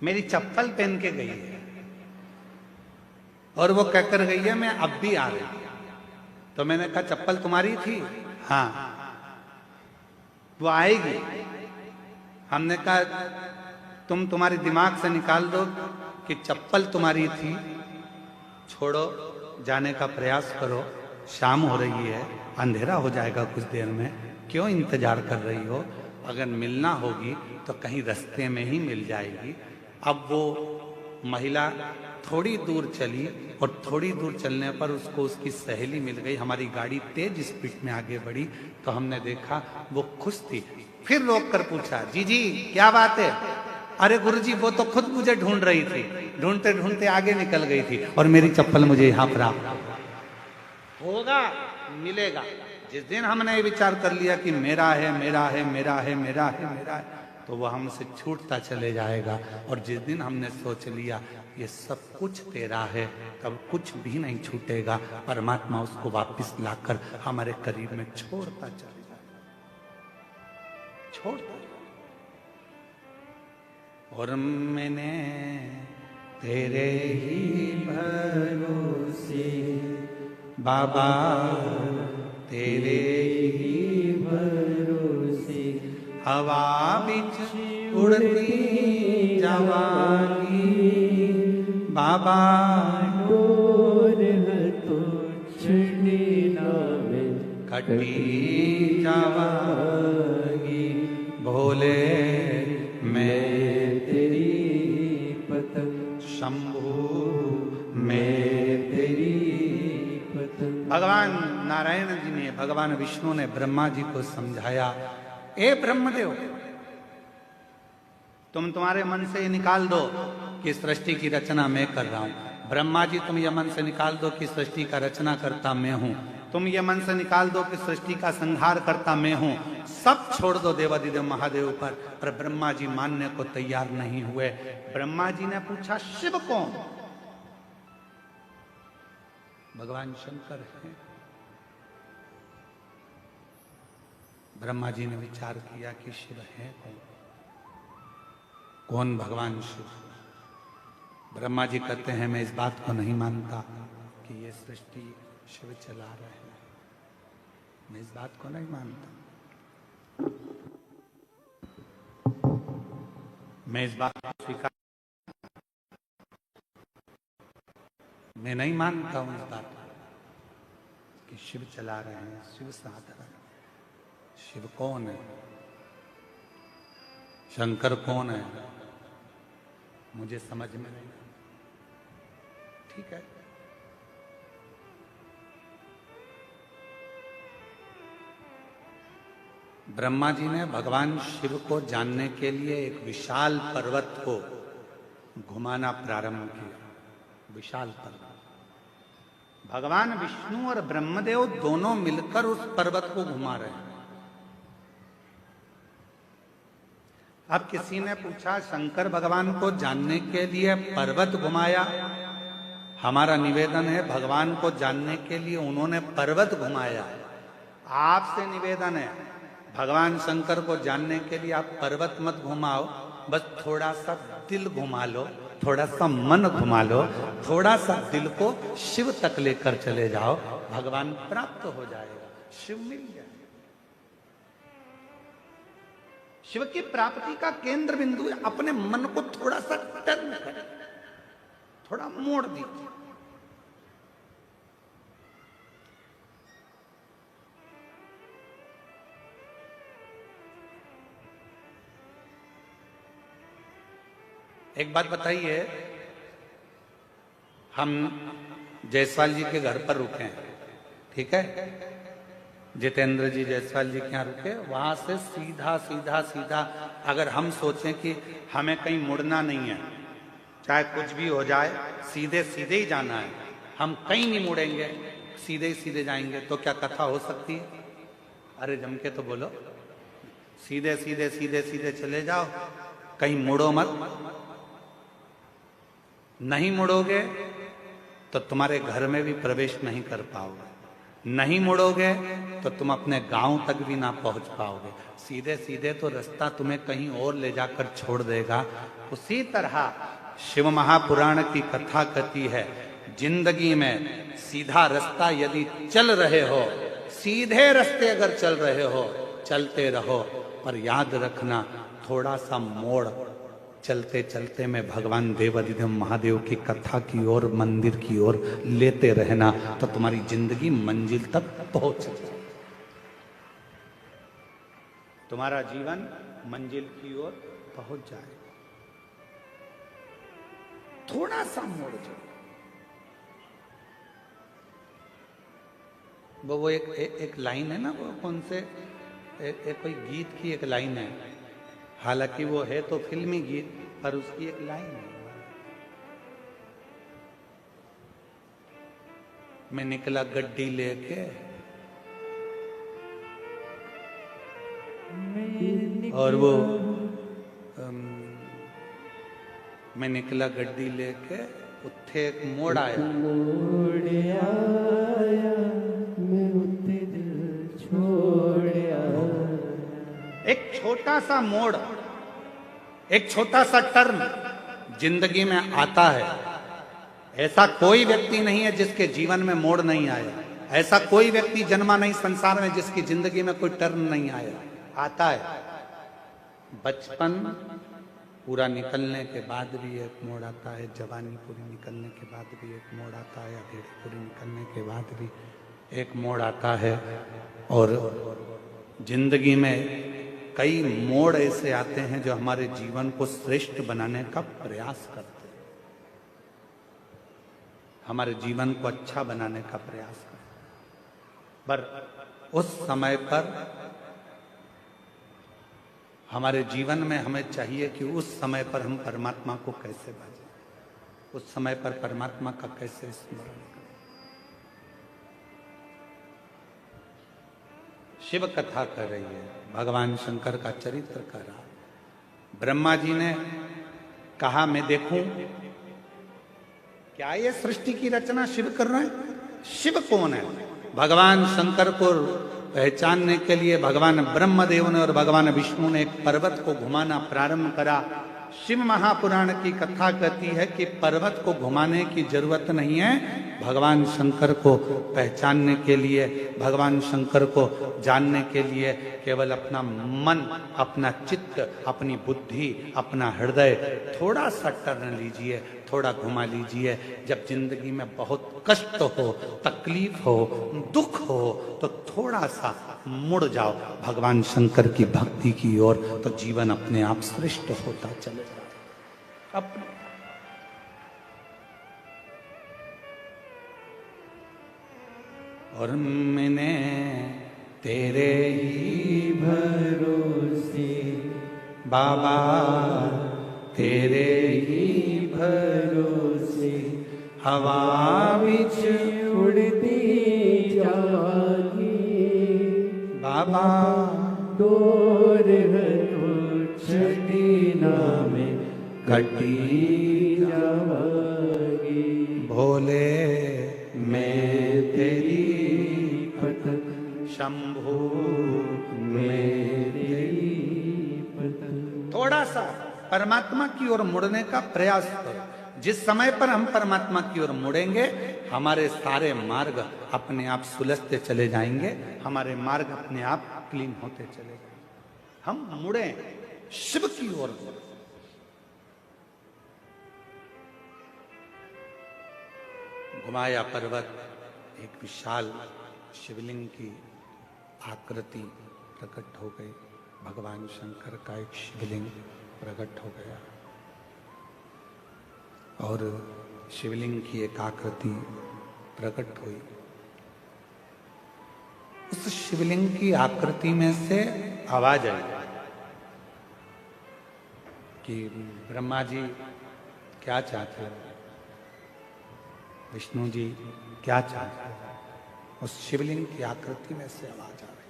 मेरी चप्पल पहन के गई है और वो कहकर गई है मैं अब भी आ रही हूं। तो मैंने कहा चप्पल तुम्हारी थी, हाँ वो आएगी। हमने कहा तुम्हारे दिमाग से निकाल दो कि चप्पल तुम्हारी थी, छोड़ो जाने का प्रयास करो, शाम हो रही है, अंधेरा हो जाएगा कुछ देर में, क्यों इंतजार कर रही हो, अगर मिलना होगी तो कहीं रास्ते में ही मिल जाएगी। अब वो महिला थोड़ी दूर चली और थोड़ी दूर चलने पर उसको उसकी सहेली मिल गई। हमारी गाड़ी तेज स्पीड में आगे बढ़ी तो हमने देखा वो खुश थी। फिर रोक कर पूछा जी जी क्या बात है, अरे गुरुजी वो तो खुद मुझे ढूंढ रही थी, ढूंढते ढूंढते आगे निकल गई थी और मेरी चप्पल मुझे यहाँ प्राप्त होगा, मिलेगा। जिस दिन हमने ये विचार कर लिया कि मेरा है मेरा है मेरा है मेरा है मेरा है, तो वह हमसे छूटता चले जाएगा। और जिस दिन हमने सोच लिया ये सब कुछ तेरा है, तब कुछ भी नहीं छूटेगा, परमात्मा उसको वापस लाकर हमारे करीब में छोड़ता चले जाएगा, छोड़ता। और मैंने तेरे ही भरोसे बाबा, तेरे ही भरोसे हवा बिच उड़ती जवानी बाबा, डोर तो छुड़ी नावे कटी जावागी भोले मैं तेरी पत भगवान नारायण जी ने, भगवान विष्णु ने ब्रह्मा जी को समझाया, ए ब्रह्मदेव, तुम तुम्हारे मन से ये निकाल दो कि सृष्टि की रचना मैं कर रहा हूं। ब्रह्मा जी, तुम ये मन से निकाल दो कि सृष्टि का रचना करता मैं हूं। तुम ये मन से निकाल दो कि सृष्टि का संहार करता मैं हूं। सब छोड़ दो देवादिदेव महादेव पर ब्रह्मा जी मानने को तैयार नहीं हुए। ब्रह्मा जी ने पूछा, शिव कौन? भगवान शंकर है। ब्रह्मा जी ने विचार किया कि शिव है कौन? कौन भगवान शिव? ब्रह्मा जी कहते हैं, मैं इस बात को नहीं मानता कि ये सृष्टि शिव चला रहे हैं। मैं इस बात को नहीं मानता। मैं इस बात को स्वीकार, मैं नहीं मानता हूं इस बात को कि शिव चला रहे हैं। शिव साधन, शिव कौन है? शंकर कौन है? मुझे समझ में नहीं। ठीक है, ब्रह्मा जी ने भगवान शिव को जानने के लिए एक विशाल पर्वत को घुमाना प्रारंभ किया। विशाल पर्वत। भगवान विष्णु और ब्रह्मदेव दोनों मिलकर उस पर्वत को घुमा रहे हैं। अब किसी ने पूछा, शंकर भगवान को जानने के लिए पर्वत घुमाया? हमारा निवेदन है, भगवान को जानने के लिए उन्होंने पर्वत घुमाया। आपसे निवेदन है, भगवान शंकर को जानने के लिए आप पर्वत मत घुमाओ, बस थोड़ा सा दिल घुमा लो, थोड़ा सा मन घुमा लो, थोड़ा सा दिल को शिव तक लेकर चले जाओ, भगवान प्राप्त हो जाएगा, शिव मिल जाएगा। शिव की प्राप्ति का केंद्र बिंदु है, अपने मन को थोड़ा सा टर्न करें, थोड़ा मोड़ दीजिए। एक बात बताइए, हम जायसवाल जी के घर पर रुके हैं, ठीक है? जितेंद्र जी जायसवाल जी के यहाँ रुके, वहां से सीधा सीधा सीधा अगर हम सोचें कि हमें कहीं मुड़ना नहीं है, चाहे कुछ भी हो जाए, सीधे सीधे ही जाना है, हम कहीं नहीं मुड़ेंगे, सीधे ही सीधे जाएंगे, तो क्या कथा हो सकती है? अरे जम के तो बोलो, सीधे सीधे सीधे सीधे चले जाओ, कहीं मुड़ो मत। नहीं मुड़ोगे तो तुम्हारे घर में भी प्रवेश नहीं कर पाओगे, नहीं मुड़ोगे तो तुम अपने गांव तक भी ना पहुंच पाओगे। सीधे सीधे तो रास्ता तुम्हें कहीं और ले जाकर छोड़ देगा। उसी तरह शिव महापुराण की कथा कहती है, जिंदगी में सीधा रास्ता यदि चल रहे हो, सीधे रास्ते अगर चल रहे हो, चलते रहो, पर याद रखना थोड़ा सा मोड़ चलते चलते में भगवान देवादिदेव महादेव की कथा की ओर, मंदिर की ओर लेते रहना, तो तुम्हारी जिंदगी मंजिल तक पहुंच जाए, तुम्हारा जीवन मंजिल की ओर पहुंच जाए। थोड़ा सा मोड़ जाओ। वो एक लाइन है ना, वो कौन से एक कोई गीत की एक लाइन है, हालांकि वो है तो फिल्मी गीत, पर उसकी एक लाइन है, मैं निकला गड्डी लेके और वो मैं निकला गड्डी लेके, उत्थे एक मोड़ आया, मैं उत्ते दिल छोड़या। एक छोटा सा मोड़, एक छोटा सा टर्न जिंदगी में आता है। ऐसा कोई व्यक्ति नहीं है जिसके जीवन में मोड़ नहीं आया, ऐसा कोई व्यक्ति जन्मा नहीं संसार में जिसकी जिंदगी में कोई टर्न नहीं आया। आता है, बचपन पूरा निकलने के बाद भी एक मोड़ आता है, जवानी पूरी निकलने के बाद भी एक मोड़ आता है, अधेड़ी पूरी निकलने के बाद भी एक मोड़ आता है। और जिंदगी में कई मोड़ ऐसे आते हैं जो हमारे जीवन को श्रेष्ठ बनाने का प्रयास करते हैं, हमारे जीवन को अच्छा बनाने का प्रयास करते हैं। पर उस समय पर हमारे जीवन में हमें चाहिए कि उस समय पर हम परमात्मा को कैसे भजें, उस समय पर परमात्मा का कैसे स्मरण करें। शिव कथा कर रही है, भगवान शंकर का चरित्र कर रहा। ब्रह्मा जी ने कहा मैं देखूं क्या ये सृष्टि की रचना शिव कर रहे हैं। शिव कौन है? भगवान शंकर को पहचानने के लिए भगवान ब्रह्मदेव ने और भगवान विष्णु ने एक पर्वत को घुमाना प्रारंभ करा। शिव महापुराण की कथा कहती है कि पर्वत को घुमाने की जरूरत नहीं है, भगवान शंकर को पहचानने के लिए, भगवान शंकर को जानने के लिए केवल अपना मन, अपना चित्त, अपनी बुद्धि, अपना हृदय थोड़ा सा टर्न लीजिए, थोड़ा घुमा लीजिए। जब जिंदगी में बहुत कष्ट हो, तकलीफ हो, दुख हो, तो थोड़ा सा मुड़ जाओ भगवान शंकर की भक्ति की ओर, तो जीवन अपने आप श्रेष्ठ होता चले जाए। अपने और मैंने तेरे ही भरोसे बाबा, तेरे ही भरोसे हवा बिच उड़ती जागी बाबा, दूर छठी नामे कटी जावागी। भोले मैं तेरी पतंग, शंभू मैं तेरी पतंग। थोड़ा सा परमात्मा की ओर मुड़ने का प्रयास करो। जिस समय पर हम परमात्मा की ओर मुड़ेंगे, हमारे सारे मार्ग अपने आप सुलझते चले जाएंगे, हमारे मार्ग अपने आप क्लीन होते चले जाएंगे। हम मुड़े शिव की ओर। घुमाया पर्वत, एक विशाल शिवलिंग की आकृति प्रकट हो गई। भगवान शंकर का एक शिवलिंग प्रकट हो गया और शिवलिंग की एक आकृति प्रकट हुई। उस शिवलिंग की आकृति में से आवाज आई कि ब्रह्मा जी क्या चाहते हो, विष्णु जी क्या चाहते हो। उस शिवलिंग की आकृति में से आवाज आ रही।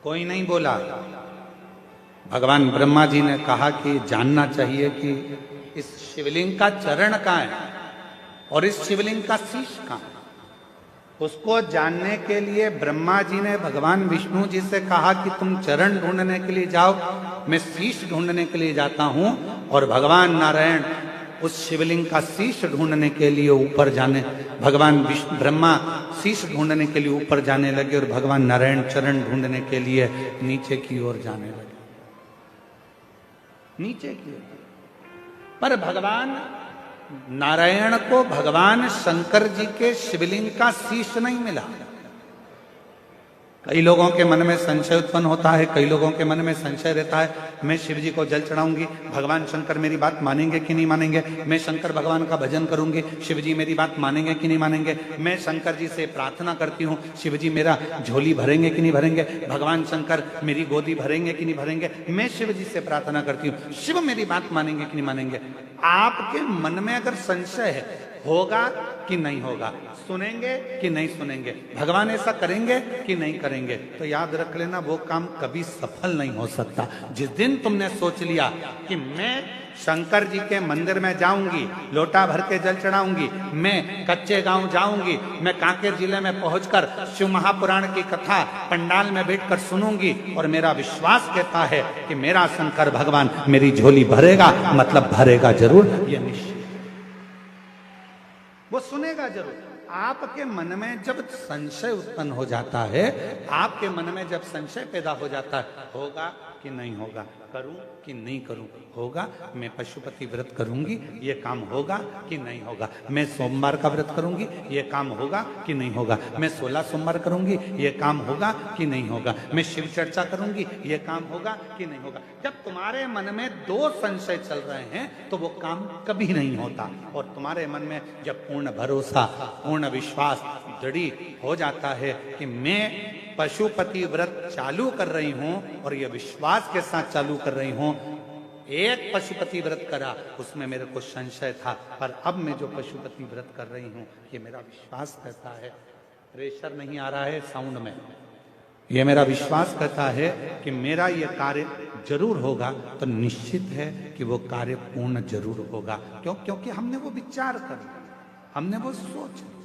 कोई नहीं बोला। भगवान ब्रह्मा जी ने कहा कि जानना चाहिए कि इस शिवलिंग का चरण कहाँ है और इस शिवलिंग का शीश कहाँ है। उसको जानने के लिए ब्रह्मा जी ने भगवान विष्णु जी से कहा कि तुम चरण ढूंढने के लिए जाओ, मैं शीश ढूंढने के लिए जाता हूं। और भगवान नारायण उस शिवलिंग का शीश ढूंढने के लिए ऊपर जाने, भगवान ब्रह्मा शीश ढूंढने के लिए ऊपर जाने लगे और भगवान नारायण चरण ढूंढने के लिए नीचे की ओर जाने लगे, नीचे की ओर। पर भगवान नारायण को भगवान शंकर जी के शिवलिंग का शीश नहीं मिला। कई लोगों के मन में संशय उत्पन्न होता है, कई लोगों के मन में संशय रहता है, मैं शिव जी को जल चढ़ाऊंगी, भगवान शंकर मेरी बात मानेंगे कि नहीं मानेंगे। मैं शंकर भगवान का भजन करूंगी, शिव जी मेरी बात मानेंगे कि नहीं मानेंगे। मैं शंकर जी से प्रार्थना करती हूँ, शिव जी मेरा झोली भरेंगे कि नहीं भरेंगे। भगवान शंकर मेरी गोदी भरेंगे कि नहीं भरेंगे। मैं शिव जी से प्रार्थना करती हूँ, शिव मेरी बात मानेंगे कि नहीं मानेंगे। आपके मन में अगर संशय है, होगा कि नहीं होगा, सुनेंगे कि नहीं सुनेंगे, भगवान ऐसा करेंगे कि नहीं करेंगे, तो याद रख लेना वो काम कभी सफल नहीं हो सकता। जिस दिन तुमने सोच लिया कि मैं शंकर जी के मंदिर में जाऊंगी, लोटा भर के जल चढ़ाऊंगी, मैं कच्चे गांव जाऊंगी, मैं कांकेर जिले में पहुंचकर शिव महापुराण की कथा पंडाल में बैठकर सुनूंगी और मेरा विश्वास कहता है कि मेरा शंकर भगवान मेरी झोली भरेगा, मतलब भरेगा जरूर, ये निश्चित, वो सुनेगा जरूर। आपके मन में जब संशय उत्पन्न हो जाता है, आपके मन में जब संशय पैदा हो जाता है, होगा कि नहीं होगा, करूं कि नहीं करूं, होगा। मैं पशुपति व्रत करूंगी, ये काम होगा कि नहीं होगा। मैं सोमवार का व्रत करूंगी, ये काम होगा कि नहीं होगा। मैं 16 सोमवार करूंगी, ये काम होगा कि नहीं होगा। मैं शिव चर्चा करूंगी, ये काम होगा कि नहीं होगा। जब तुम्हारे मन में दो संशय चल रहे हैं तो वो काम कभी नहीं होता। और तुम्हारे मन में जब पूर्ण भरोसा, पूर्ण विश्वास दृढ़ हो जाता है कि मैं पशुपति व्रत चालू कर रही हूं और ये विश्वास के साथ चालू कर रही हूं। एक पशुपति व्रत करा, उसमें मेरे को संशय था, पर अब मैं जो पशुपति व्रत कर रही हूं ये मेरा विश्वास कहता है, प्रेशर नहीं आ रहा है साउंड में, ये मेरा विश्वास कहता है कि मेरा ये कार्य जरूर होगा, तो निश्चित है कि वो कार्य पूर्ण जरूर होगा। क्यों? क्योंकि हमने वो विचार कर लिया, हमने वो सोच लिया।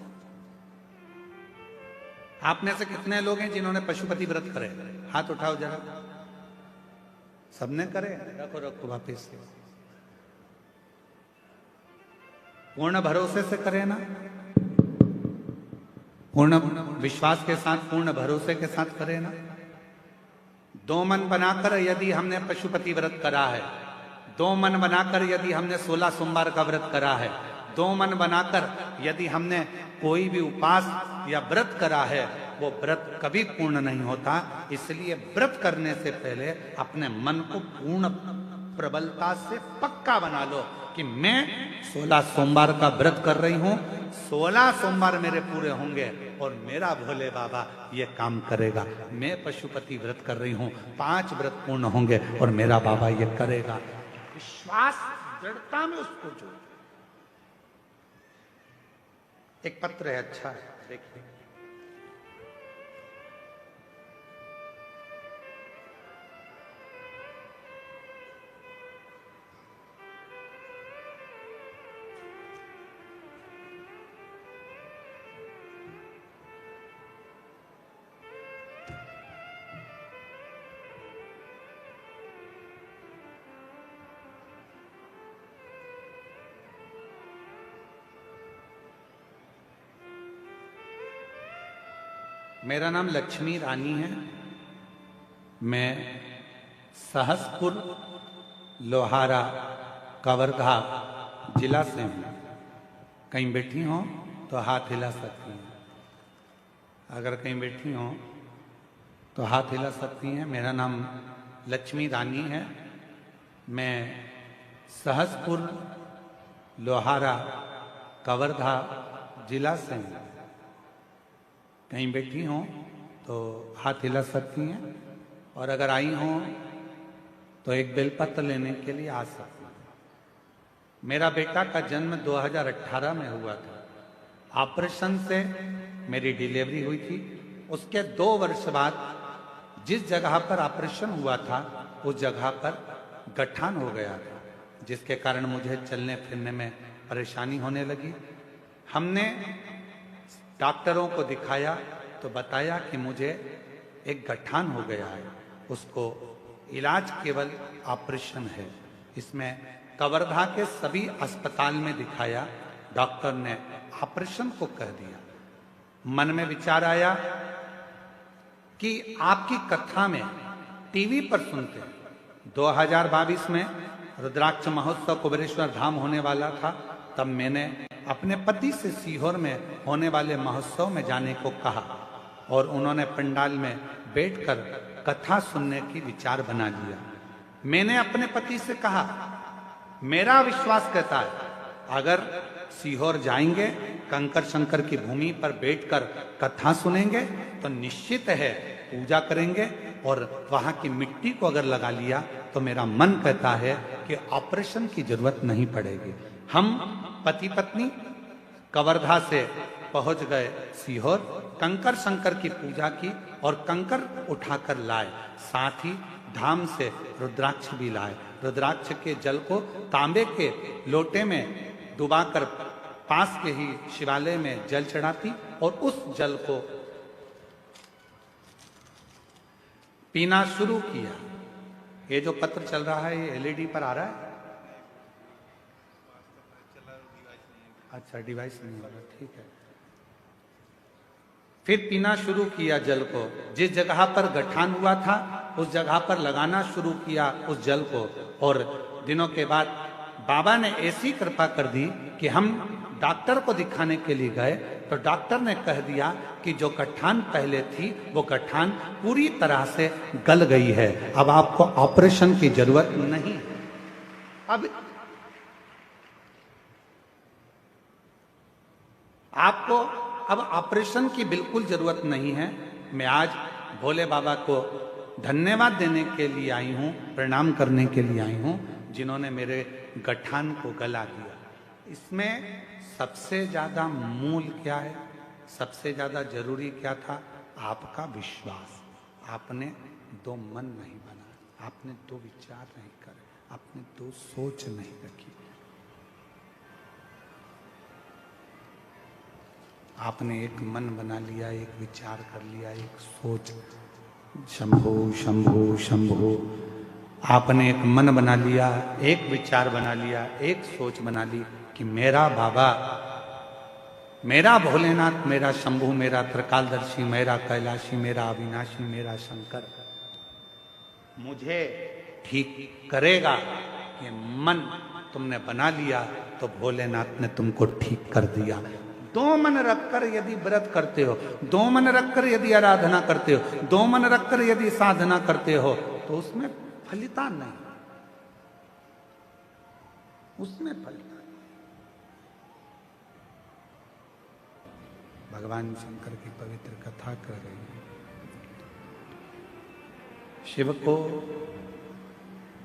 आप में से कितने लोग हैं जिन्होंने पशुपति व्रत करे? हाथ उठाओ जरा। सबने करे? रखो रखो वापिस से। पूर्ण भरोसे से करे ना? पूर्ण विश्वास के साथ, पूर्ण भरोसे के साथ करे ना? दो मन बनाकर यदि हमने पशुपति व्रत करा है, दो मन बनाकर यदि हमने 16 सोमवार का व्रत करा है, दो मन बनाकर यदि हमने कोई भी उपास या व्रत करा है, वो व्रत कभी पूर्ण नहीं होता। इसलिए व्रत करने से पहले अपने मन को पूर्ण प्रबलता से पक्का बना लो कि मैं 16 सोमवार का व्रत कर रही हूं, 16 सोमवार मेरे पूरे होंगे और मेरा भोले बाबा ये काम करेगा। मैं पशुपति व्रत कर रही हूं, 5 व्रत पूर्ण होंगे और मेरा बाबा ये करेगा। विश्वास, दृढ़ता में उसको जोड़। एक पत्र है, अच्छा है, देखिए। मेरा नाम लक्ष्मी रानी है। मैं सहसपुर लोहारा कवर्धा जिला से हूँ। कहीं बैठी हो तो हाथ हिला सकती हैं, अगर कहीं बैठी हो तो हाथ हिला सकती हैं। मेरा नाम लक्ष्मी रानी है। मैं सहसपुर लोहारा कवर्धा जिला से हूँ। कहीं बैठी हो तो हाथ हिला सकती हैं, और अगर आई हो तो एक बेलपत्र लेने के लिए आ सकती हैं। मेरा बेटा का जन्म 2018 में हुआ था। ऑपरेशन से मेरी डिलीवरी हुई थी। उसके 2 वर्ष बाद जिस जगह पर ऑपरेशन हुआ था उस जगह पर गठान हो गया था, जिसके कारण मुझे चलने फिरने में परेशानी होने लगी। हमने डॉक्टरों को दिखाया तो बताया कि मुझे एक गठान हो गया है, उसको इलाज केवल ऑपरेशन है। इसमें कवर्धा के सभी अस्पताल में दिखाया, डॉक्टर ने ऑपरेशन को कह दिया। मन में विचार आया कि आपकी कथा में टीवी पर सुनते हैं। 2022 में रुद्राक्ष महोत्सव कुबेरेश्वर धाम होने वाला था, तब मैंने अपने पति से सीहोर में होने वाले महोत्सव में जाने को कहा और उन्होंने पंडाल में बैठकर कथा सुनने की विचार बना लिया। मैंने अपने पति से कहा, मेरा विश्वास कहता है अगर सीहोर जाएंगे, कंकर शंकर की भूमि पर बैठकर कथा सुनेंगे तो निश्चित है पूजा करेंगे, और वहां की मिट्टी को अगर लगा लिया तो मेरा मन कहता है कि ऑपरेशन की जरूरत नहीं पड़ेगी। हम पति पत्नी कवर्धा से पहुंच गए सीहोर, कंकर शंकर की पूजा की और कंकर उठाकर लाए, साथ ही धाम से रुद्राक्ष भी लाए। रुद्राक्ष के जल को तांबे के लोटे में डुबाकर पास के ही शिवालय में जल चढ़ाती और उस जल को पीना शुरू किया। ये जो पत्र चल रहा है ये एलईडी पर आ रहा है? अच्छा, डिवाइस नहीं हो रहा, ठीक है। फिर पीना शुरू किया जल को। जिस जगह पर गठान हुआ था उस जगह पर लगाना शुरू किया उस जल को। और दिनों के बाद बाबा ने ऐसी कृपा कर दी कि हम डॉक्टर को दिखाने के लिए गए तो डॉक्टर ने कह दिया कि जो गठान पहले थी वो गठान पूरी तरह से गल गई है, अब आपको ऑपरेशन की जरूरत नहीं। अब आपको अब ऑपरेशन की बिल्कुल जरूरत नहीं है। मैं आज भोले बाबा को धन्यवाद देने के लिए आई हूँ, प्रणाम करने के लिए आई हूँ, जिन्होंने मेरे गठान को गला दिया। इसमें सबसे ज्यादा मूल क्या है, सबसे ज्यादा जरूरी क्या था? आपका विश्वास। आपने दो मन नहीं बनाया, आपने दो विचार नहीं करे, आपने दो सोच नहीं रखी, आपने एक मन बना लिया, एक विचार कर लिया, एक सोच, शंभो शंभो शंभो। आपने एक मन बना लिया, एक विचार बना लिया, एक सोच बना ली कि मेरा बाबा, मेरा भोलेनाथ, मेरा शंभु, मेरा त्रिकालदर्शी, मेरा कैलाशी, मेरा अविनाशी, मेरा शंकर मुझे ठीक करेगा। ये मन तुमने बना लिया तो भोलेनाथ ने तुमको ठीक कर दिया। दो मन रखकर यदि व्रत करते हो, दो मन रखकर यदि आराधना करते हो, दो मन रखकर यदि साधना करते हो तो उसमें फलिता नहीं, उसमें फलिता नहीं। भगवान शंकर की पवित्र कथा कर रही है। शिव को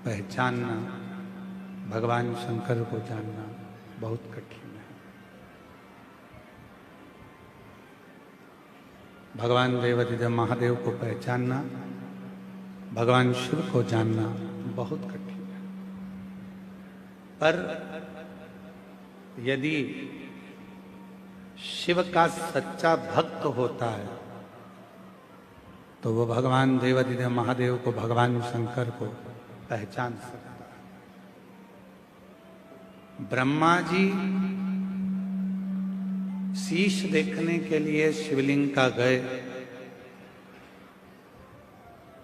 पहचानना, भगवान शंकर को जानना बहुत कठिन है। भगवान देवाधिदेव महादेव को पहचानना, भगवान शिव को जानना बहुत कठिन है। पर यदि शिव का सच्चा भक्त होता है तो वो भगवान देवाधिदेव महादेव को, भगवान शंकर को पहचान सकता है। ब्रह्मा जी शीश देखने के लिए शिवलिंग का गए,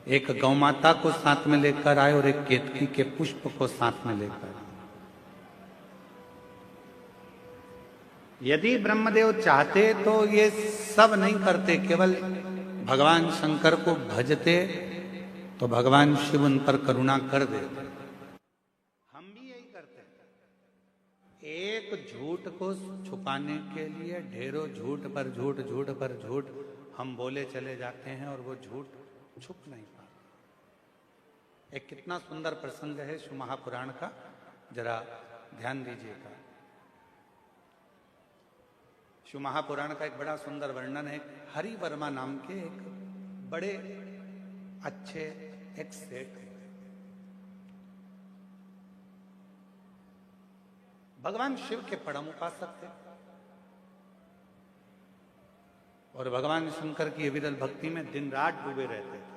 एक गौ माता को साथ में लेकर आए और एक केतकी के पुष्प को साथ में लेकर आए। यदि ब्रह्मदेव चाहते तो ये सब नहीं करते, केवल भगवान शंकर को भजते तो भगवान शिव उन पर करुणा कर देते। हम भी यही करते हैं। एक झूठ को छुपाने के लिए ढेरों झूठ पर झूठ, झूठ पर झूठ हम बोले चले जाते हैं और वो झूठ छुप नहीं पाते। एक कितना सुंदर प्रसंग है शिव महापुराण का, जरा ध्यान दीजिएगा। शिव महापुराण का एक बड़ा सुंदर वर्णन है। हरि वर्मा नाम के एक बड़े अच्छे एक सेठ थे। भगवान शिव के परम उपासक थे और भगवान शंकर की विरल भक्ति में दिन रात डूबे रहते थे।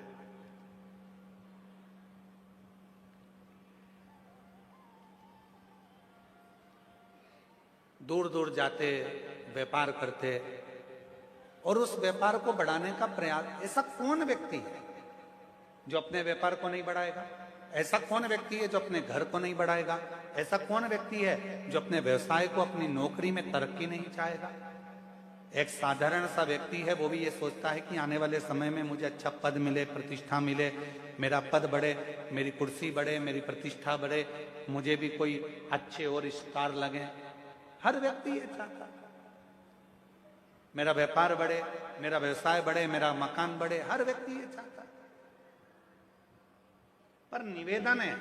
दूर दूर जाते, व्यापार करते और उस व्यापार को बढ़ाने का प्रयास। ऐसा कौन व्यक्ति है जो अपने व्यापार को नहीं बढ़ाएगा? ऐसा कौन व्यक्ति है जो अपने घर को नहीं बढ़ाएगा? ऐसा कौन व्यक्ति है जो अपने व्यवसाय को, अपनी नौकरी में तरक्की नहीं चाहेगा? एक साधारण सा व्यक्ति है, वो भी ये सोचता है कि आने वाले समय में मुझे अच्छा पद मिले, प्रतिष्ठा मिले, मेरा पद बढ़े, मेरी कुर्सी बढ़े, मेरी प्रतिष्ठा बढ़े, मुझे भी कोई अच्छे और स्टार लगे। हर व्यक्ति ये चाहता है, मेरा व्यापार बढ़े, मेरा व्यवसाय बढ़े, मेरा मकान बढ़े, हर व्यक्ति ये चाहता है। पर निवेदन है,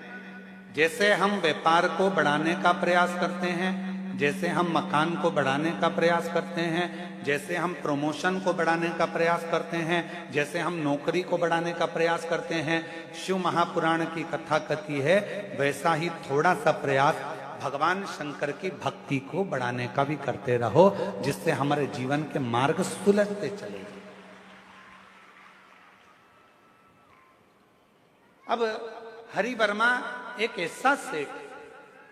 जैसे हम व्यापार को बढ़ाने का प्रयास करते हैं, जैसे हम मकान को बढ़ाने का प्रयास करते हैं, जैसे हम प्रमोशन को बढ़ाने का प्रयास करते हैं, जैसे हम नौकरी को बढ़ाने का प्रयास करते हैं, शिव महापुराण की कथा कहती है वैसा ही थोड़ा सा प्रयास भगवान शंकर की भक्ति को बढ़ाने का भी करते रहो, जिससे हमारे जीवन के मार्ग सुलझते चले। अब हरि वर्मा एक ऐसा सेठ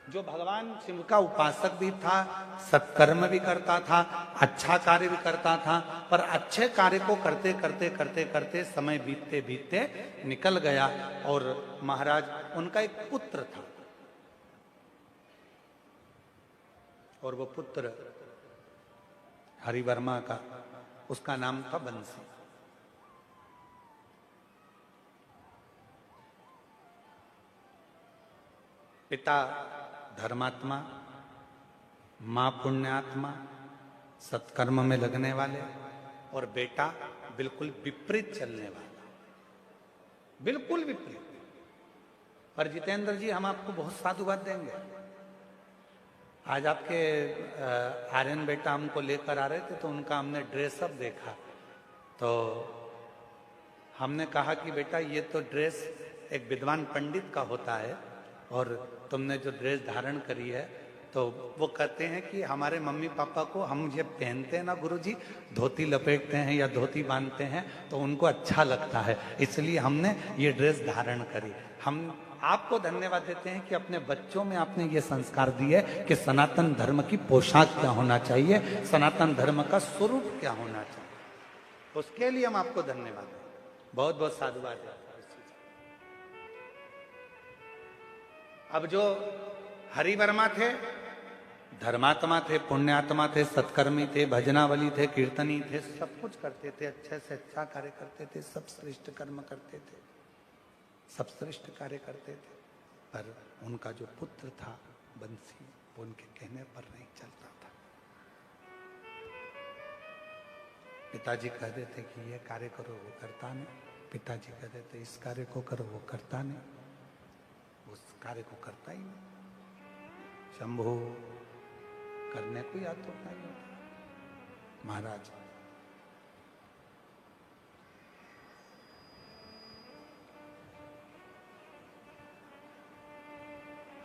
जो भगवान शिव का उपासक भी था, सत्कर्म भी करता था, अच्छा कार्य भी करता था, पर अच्छे कार्य को करते करते करते करते समय बीतते बीतते निकल गया। और महाराज, उनका एक पुत्र था, और वो पुत्र हरिवर्मा का, उसका नाम था बंसी। पिता धर्मात्मा, मां पुण्यात्मा, सत्कर्म में लगने वाले, और बेटा बिल्कुल विपरीत चलने वाला, बिल्कुल विपरीत। पर जितेंद्र जी, हम आपको बहुत साधुवाद देंगे। आज आपके आर्यन बेटा हमको लेकर आ रहे थे, तो उनका हमने ड्रेसअप देखा, तो हमने कहा कि बेटा ये तो ड्रेस एक विद्वान पंडित का होता है, और तुमने जो ड्रेस धारण करी है, तो वो कहते हैं कि हमारे मम्मी पापा को हम ये पहनते हैं ना गुरुजी, धोती लपेटते हैं या धोती बांधते हैं, तो उनको अच्छा लगता है, इसलिए हमने ये ड्रेस धारण करी। हम आपको धन्यवाद देते हैं कि अपने बच्चों में आपने ये संस्कार दिए कि सनातन धर्म की पोशाक क्या होना चाहिए, सनातन धर्म का स्वरूप क्या होना चाहिए। उसके लिए हम आपको धन्यवाद दें, बहुत बहुत साधुवाद है। अब जो हरिवर्मा थे, धर्मात्मा थे, पुण्यात्मा थे, सत्कर्मी थे, भजनावली थे, कीर्तनी थे, सब कुछ करते थे, अच्छे से अच्छा कार्य करते थे, सब श्रेष्ठ कर्म करते थे, सब श्रेष्ठ कार्य करते थे। पर उनका जो पुत्र था बंसी, वो उनके कहने पर नहीं चलता था। पिताजी कह देते कि ये कार्य करो, वो करता नहीं। पिताजी कह देते इस कार्य को करो, वो करता नहीं, उस कार्य को करता ही नहीं। शंभो, करने को याद तो नहीं होता। महाराज,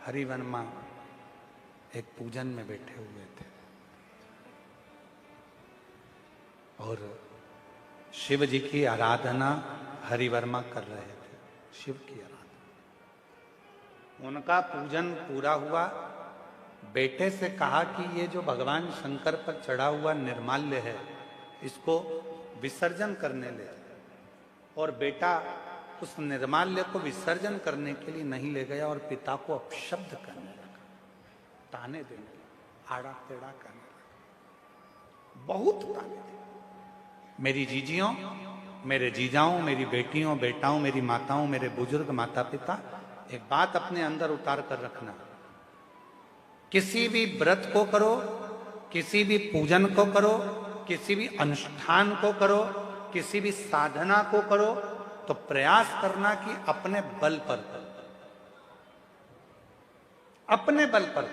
हरिवर्मा एक पूजन में बैठे हुए थे, और शिव जी की आराधना हरिवर्मा कर रहे थे, शिव की आराधना। उनका पूजन पूरा हुआ, बेटे से कहा कि ये जो भगवान शंकर पर चढ़ा हुआ निर्माल्य है, इसको विसर्जन करने ले। और बेटा उस निर्माल्य को विसर्जन करने के लिए नहीं ले गया, और पिता को अपशब्द करने लगा, ताने देने लगा, आड़ा टेढ़ा करने लगा, बहुत ताने देने। मेरी जीजियों, मेरे जीजाओं, मेरी बेटियों, बेटाओं, मेरी माताओं, मेरे बुजुर्ग माता पिता, एक बात अपने अंदर उतार कर रखना, किसी भी व्रत को करो, किसी भी पूजन को करो, किसी भी अनुष्ठान को करो, किसी भी साधना को करो, तो प्रयास करना कि अपने बल पर करो, अपने बल पर।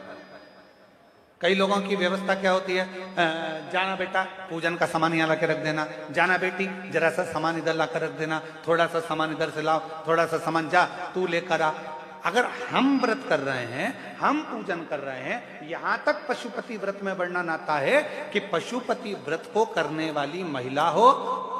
कई लोगों की व्यवस्था क्या होती है, जाना बेटा पूजन का सामान यहाँ ला के रख देना, जाना बेटी जरा सा सामान इधर ला कर रख देना, थोड़ा सा सामान इधर से लाओ, थोड़ा सा सामान जा तू लेकर आ। अगर हम व्रत कर रहे हैं, हम पूजन कर रहे हैं, यहां तक पशुपति व्रत में वर्णन आता है कि पशुपति व्रत को करने वाली महिला हो,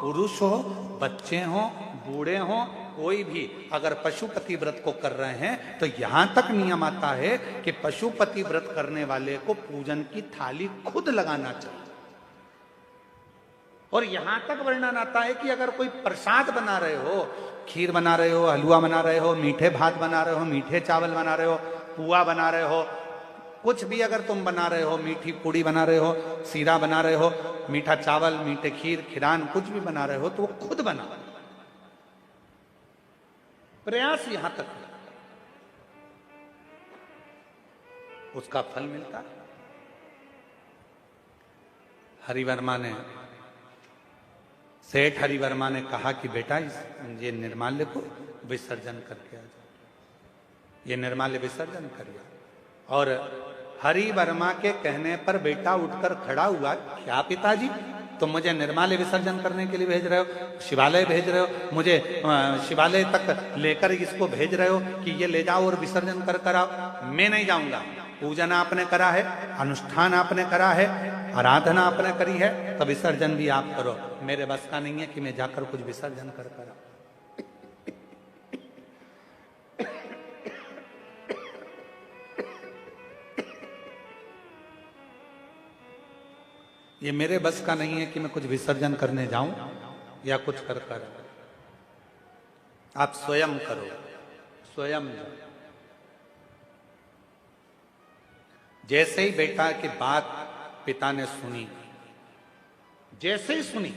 पुरुष हो, बच्चे हो, बूढ़े हो, कोई भी अगर पशुपति व्रत को कर रहे हैं, तो यहां तक नियम आता है कि पशुपति व्रत करने वाले को पूजन की थाली खुद लगाना चाहिए। और यहां तक वर्णन आता है कि अगर कोई प्रसाद बना रहे हो, खीर बना रहे हो, हलवा बना रहे हो, मीठे भात बना रहे हो, मीठे चावल बना रहे हो, पुआ बना रहे हो, कुछ भी अगर तुम बना रहे हो, मीठी पूड़ी बना रहे हो, सीरा बना रहे हो, मीठा चावल, मीठे खीर, खिरान, कुछ भी बना रहे हो, तो वो खुद बना। प्रयास यहां तक है, उसका फल मिलता। हरिवर्मा ने, सेठ हरिवर्मा ने कहा कि बेटा ये निर्माल्य को विसर्जन करके आ जाओ, ये निर्माल्य विसर्जन करिए। और हरिवर्मा के कहने पर बेटा उठकर खड़ा हुआ, क्या पिताजी तुम मुझे निर्माल्य विसर्जन करने के लिए भेज रहे हो, शिवालय भेज रहे हो, मुझे शिवालय तक लेकर इसको भेज रहे हो कि ये ले जाओ और विसर्जन कर कर आओ। मैं नहीं जाऊंगा, पूजन आपने करा है, अनुष्ठान आपने करा है, आराधना आपने करी है, तो विसर्जन भी आप करो। मेरे बस का नहीं है कि मैं जाकर कुछ विसर्जन कर कर आऊं। ये मेरे बस का नहीं है कि मैं कुछ विसर्जन करने जाऊं या कुछ कर कर। आप स्वयं करो, स्वयं जाओ। जैसे ही बेटा की बात पिता ने सुनी, जैसे ही सुनी,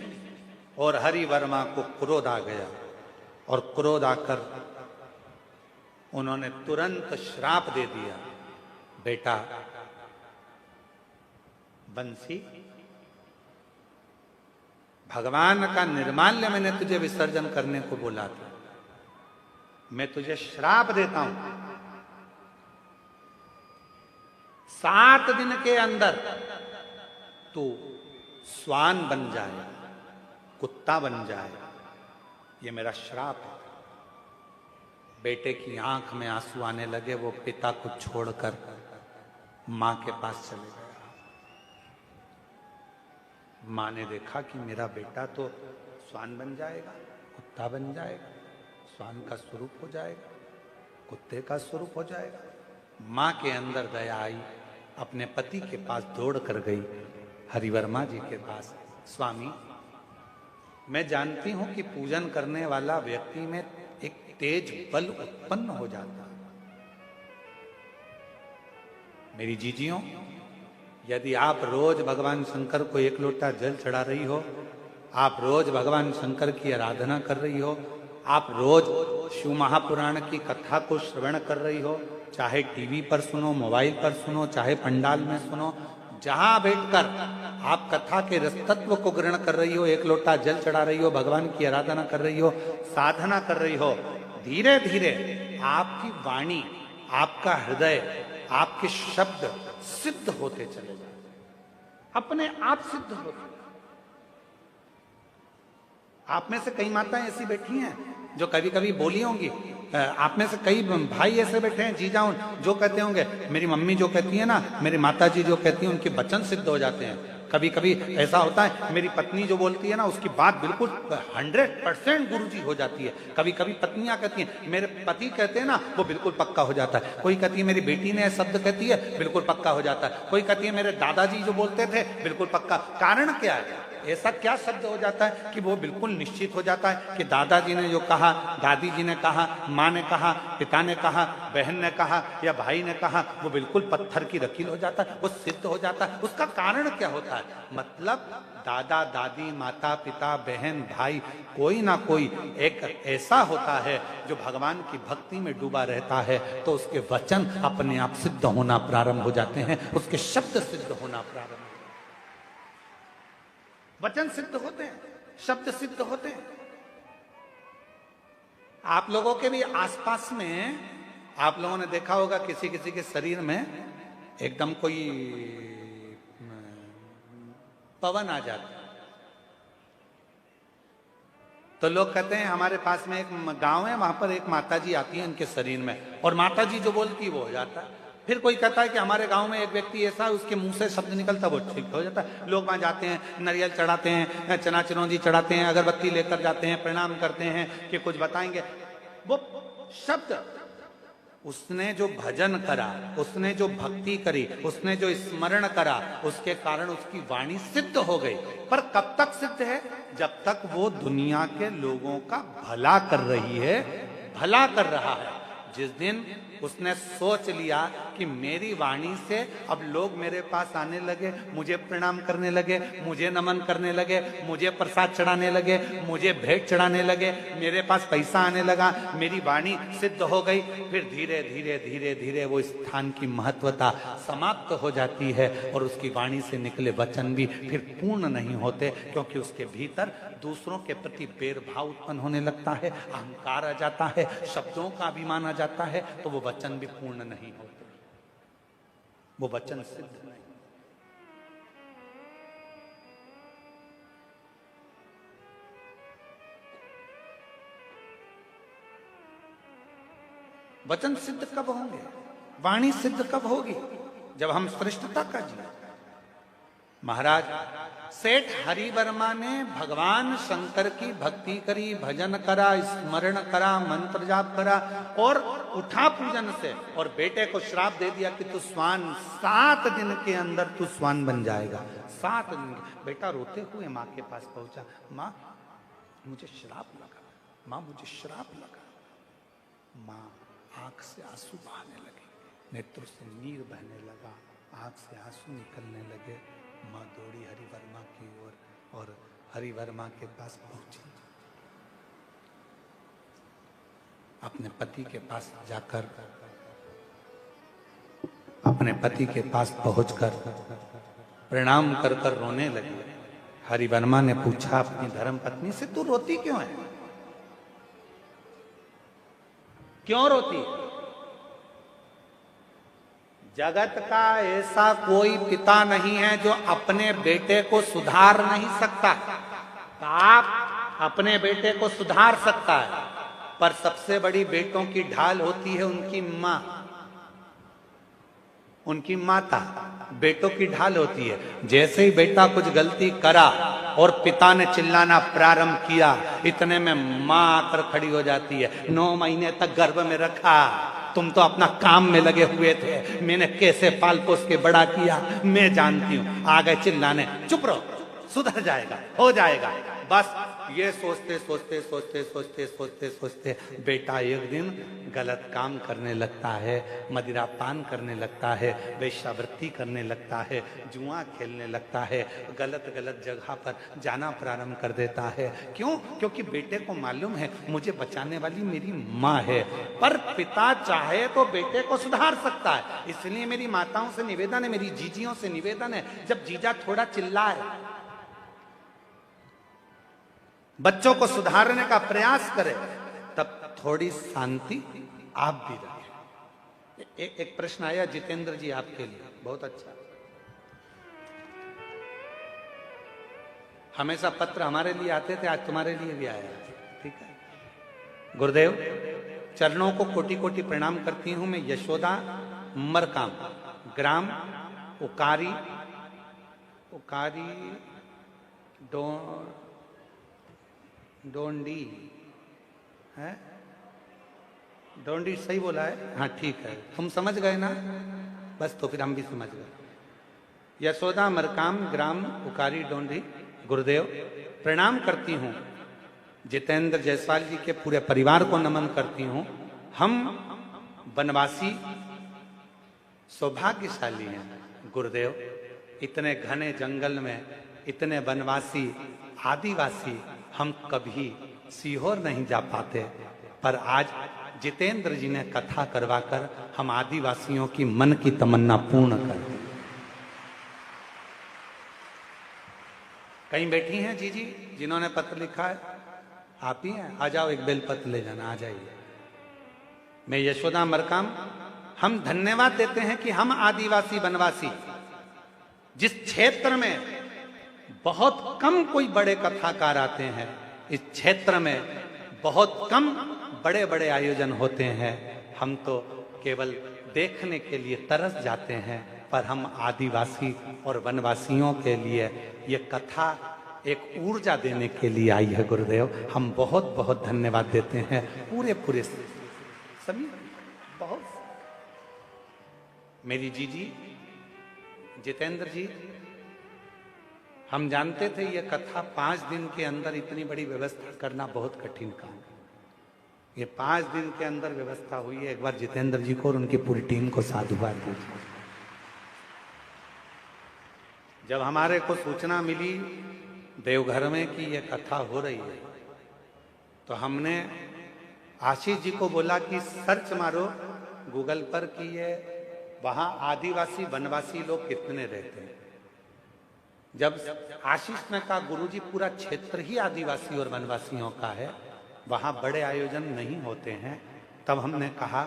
और हरि वर्मा को क्रोध आ गया, और क्रोध आकर उन्होंने तुरंत श्राप दे दिया, बेटा बंसी, भगवान का निर्माल्य मैंने तुझे विसर्जन करने को बोला था, मैं तुझे श्राप देता हूं, 7 दिन के अंदर तू श्वान बन जाए, कुत्ता बन जाए, ये मेरा श्राप है। बेटे की आंख में आंसू आने लगे, वो पिता को छोड़कर मां के पास चले गया। मां ने देखा कि मेरा बेटा तो श्वान बन जाएगा, कुत्ता बन जाएगा, श्वान का स्वरूप हो जाएगा, कुत्ते का स्वरूप हो जाएगा। मां के अंदर दया आई, अपने पति के पास दौड़ कर गई, हरिवर्मा जी के पास। स्वामी, मैं जानती हूं कि पूजन करने वाला व्यक्ति में एक तेज बल उत्पन्न हो जाता है। मेरी जीजियों, यदि आप रोज भगवान शंकर को 1 लोटा जल चढ़ा रही हो, आप रोज भगवान शंकर की आराधना कर रही हो, आप रोज शिव महापुराण की कथा को श्रवण कर रही हो, चाहे टीवी पर सुनो, मोबाइल पर सुनो, चाहे पंडाल में सुनो, जहां बैठकर आप कथा के रसतत्व को ग्रहण कर रही हो, 1 लोटा जल चढ़ा रही हो, भगवान की आराधना कर रही हो, साधना कर रही हो, धीरे धीरे आपकी वाणी, आपका हृदय, आपके शब्द सिद्ध होते चले जाए, अपने आप सिद्ध होते। आप में से कई माताएं ऐसी बैठी हैं जो कभी कभी बोली होंगी, आप में से कई भाई ऐसे बैठे हैं, जीजा जो कहते होंगे, मेरी मम्मी जो कहती है ना, मेरी माता जी जो कहती है, उनके वचन सिद्ध हो जाते हैं। कभी कभी ऐसा होता है, मेरी पत्नी जो बोलती है ना, उसकी बात बिल्कुल 100% गुरुजी हो जाती है। कभी कभी पत्नियां कहती हैं, मेरे पति कहते हैं ना, वो बिल्कुल पक्का हो जाता है। कोई कहती है मेरी बेटी ने शब्द कहती है, बिल्कुल पक्का हो जाता है। कोई कहती है मेरे दादाजी जो बोलते थे, बिल्कुल पक्का। कारण क्या है? ऐसा क्या शब्द हो जाता है कि वो बिल्कुल निश्चित हो जाता है कि दादाजी ने जो कहा, दादी जी ने कहा, माँ ने कहा, पिता ने कहा, बहन ने कहा या भाई ने कहा, वो बिल्कुल पत्थर की लकीर हो जाता है, वो सिद्ध हो जाता है। उसका कारण क्या होता है? मतलब दादा दादी, माता पिता, बहन भाई, कोई ना कोई एक ऐसा होता है जो भगवान की भक्ति में डूबा रहता है, तो उसके वचन अपने आप सिद्ध होना प्रारंभ हो जाते हैं, उसके शब्द सिद्ध होना प्रारंभ। वचन सिद्ध होते हैं, शब्द सिद्ध होते हैं। आप लोगों के भी आसपास में आप लोगों ने देखा होगा, किसी किसी के शरीर में एकदम कोई पवन आ जाता है, तो लोग कहते हैं हमारे पास में एक गांव है, वहां पर एक माताजी आती है उनके शरीर में, और माताजी जो बोलती है वो हो जाता है। फिर कोई कहता है कि हमारे गांव में एक व्यक्ति ऐसा है, उसके मुंह से शब्द निकलता है, वो ठीक हो जाता है। लोग वहां जाते हैं, नारियल चढ़ाते हैं, चना चिरौंजी चढ़ाते हैं, अगरबत्ती लेकर जाते हैं, प्रणाम करते हैं कि कुछ बताएंगे। वो शब्द, उसने जो भजन करा, उसने जो भक्ति करी, उसने जो स्मरण करा, उसके कारण उसकी वाणी सिद्ध हो गई। पर कब तक सिद्ध है? जब तक वो दुनिया के लोगों का भला कर रही है, भला कर रहा है। जिस दिन उसने सोच लिया कि मेरी वाणी से अब लोग मेरे पास आने लगे, मुझे प्रणाम करने लगे, मुझे नमन करने लगे, मुझे प्रसाद चढ़ाने लगे, मुझे भेंट चढ़ाने लगे, मेरे पास पैसा आने लगा, मेरी वाणी सिद्ध हो गई, फिर धीरे धीरे धीरे धीरे वो स्थान की महत्वता समाप्त हो जाती है, और उसकी वाणी से निकले वचन भी फिर पूर्ण नहीं होते, क्योंकि उसके भीतर दूसरों के प्रति भेदभाव उत्पन्न होने लगता है, अहंकार आ जाता है, शब्दों का अभिमान आ जाता है, तो वो वचन भी पूर्ण नहीं होते, वो वचन सिद्ध नहीं। वचन सिद्ध कब होंगे? वाणी सिद्ध कब होगी? जब हम श्रेष्ठता का जीवन, महाराज सेठ हरिवर्मा ने भगवान शंकर की भक्ति करी, भजन करा, स्मरण करा, मंत्र जाप करा और उठा पूजन से, और बेटे को श्राप दे दिया कि तू स्वान 7 दिन के अंदर तू स्वान बन जाएगा। 7 दिन। बेटा रोते हुए माँ के पास पहुंचा, माँ मुझे श्राप लगा, माँ मुझे श्राप लगा। माँ आंख से आंसू बहाने लगे, नेत्र से नीर बहने लगा, आंख से आंसू निकलने लगे। माँ दौड़ी हरिवर्मा की ओर और हरिवर्मा के पास पहुंची। अपने पति के पास जाकर, अपने पति के पास पहुंचकर प्रणाम कर कर रोने लगी। हरिवर्मा ने पूछा अपनी धर्म पत्नी से, तू रोती क्यों है? क्यों रोती है? जगत का ऐसा कोई पिता नहीं है जो अपने बेटे को सुधार नहीं सकता। बाप अपने बेटे को सुधार सकता है, पर सबसे बड़ी बेटों की ढाल होती है उनकी माँ, उनकी माता। बेटों की ढाल होती है। जैसे ही बेटा कुछ गलती करा और पिता ने चिल्लाना प्रारंभ किया, इतने में माँ आकर खड़ी हो जाती है। 9 महीने तक गर्भ में रखा, तुम तो अपना काम में लगे हुए थे, मैंने कैसे पाल पोस के बड़ा किया मैं जानती हूं। आ गए चिल्लाने, चुप रहो, सुधर जाएगा, हो जाएगा। बस ये सोचते सोचते सोचते सोचते सोचते सोचते बेटा एक दिन गलत काम करने लगता है, मदिरा पान करने लगता है, वेश्यावृत्ति करने लगता है, जुआ खेलने लगता है, गलत गलत जगह पर जाना प्रारंभ कर देता है। क्यों? क्योंकि बेटे को मालूम है मुझे बचाने वाली मेरी माँ है, पर पिता चाहे तो बेटे को सुधार सकता है। इसलिए मेरी माताओं से निवेदन है, मेरी जीजियों से निवेदन है, जब जीजा थोड़ा चिल्लाए, बच्चों को सुधारने का प्रयास करें, तब थोड़ी शांति आप भी रखें। एक प्रश्न आया जितेंद्र जी आपके लिए, बहुत अच्छा। हमेशा पत्र हमारे लिए आते थे, आज तुम्हारे लिए भी आया, ठीक है। गुरुदेव चरणों को कोटि कोटि प्रणाम करती हूं मैं। यशोदा मरकाम, ग्राम उकारी, डोंडी है, डोंडी सही बोला है? हाँ ठीक है, तुम समझ गए ना, बस तो फिर हम भी समझ गए। यशोदा मरकाम, ग्राम उकारी डोंडी। गुरुदेव प्रणाम करती हूँ, जितेंद्र जायसवाल जी के पूरे परिवार को नमन करती हूँ। हम वनवासी सौभाग्यशाली हैं गुरुदेव। इतने घने जंगल में इतने वनवासी आदिवासी हम कभी सीहोर नहीं जा पाते, पर आज जितेंद्र जी ने कथा करवाकर हम आदिवासियों की मन की तमन्ना पूर्ण कर दी। कहीं बैठी हैं जीजी जिन्होंने पत्र लिखा है? आप ही हैं? आ जाओ, एक बेलपत्र ले जाना, आ जाइए। मैं यशोदा मरकाम, हम धन्यवाद देते हैं कि हम आदिवासी वनवासी जिस क्षेत्र में बहुत कम कोई बड़े कथाकार आते हैं, इस क्षेत्र में बहुत कम बड़े बड़े आयोजन होते हैं। हम तो केवल देखने के लिए तरस जाते हैं, पर हम आदिवासी और वनवासियों के लिए ये कथा एक ऊर्जा देने के लिए आई है गुरुदेव। हम बहुत बहुत धन्यवाद देते हैं पूरे सभी। बहुत मेरी जीजी जितेंद्र जी, हम जानते थे ये कथा 5 दिन के अंदर इतनी बड़ी व्यवस्था करना बहुत कठिन काम है। ये 5 दिन के अंदर व्यवस्था हुई है। एक बार जितेंद्र जी को और उनकी पूरी टीम को साधुवाद दीजिए। जब हमारे को सूचना मिली देवघर में कि ये कथा हो रही है, तो हमने आशीष जी को बोला कि सर्च मारो गूगल पर कि ये वहां आदिवासी वनवासी लोग कितने रहते हैं। जब आशीष ने कहा गुरुजी पूरा क्षेत्र ही आदिवासी और वनवासियों का है, वहां बड़े आयोजन नहीं होते हैं, तब हमने कहा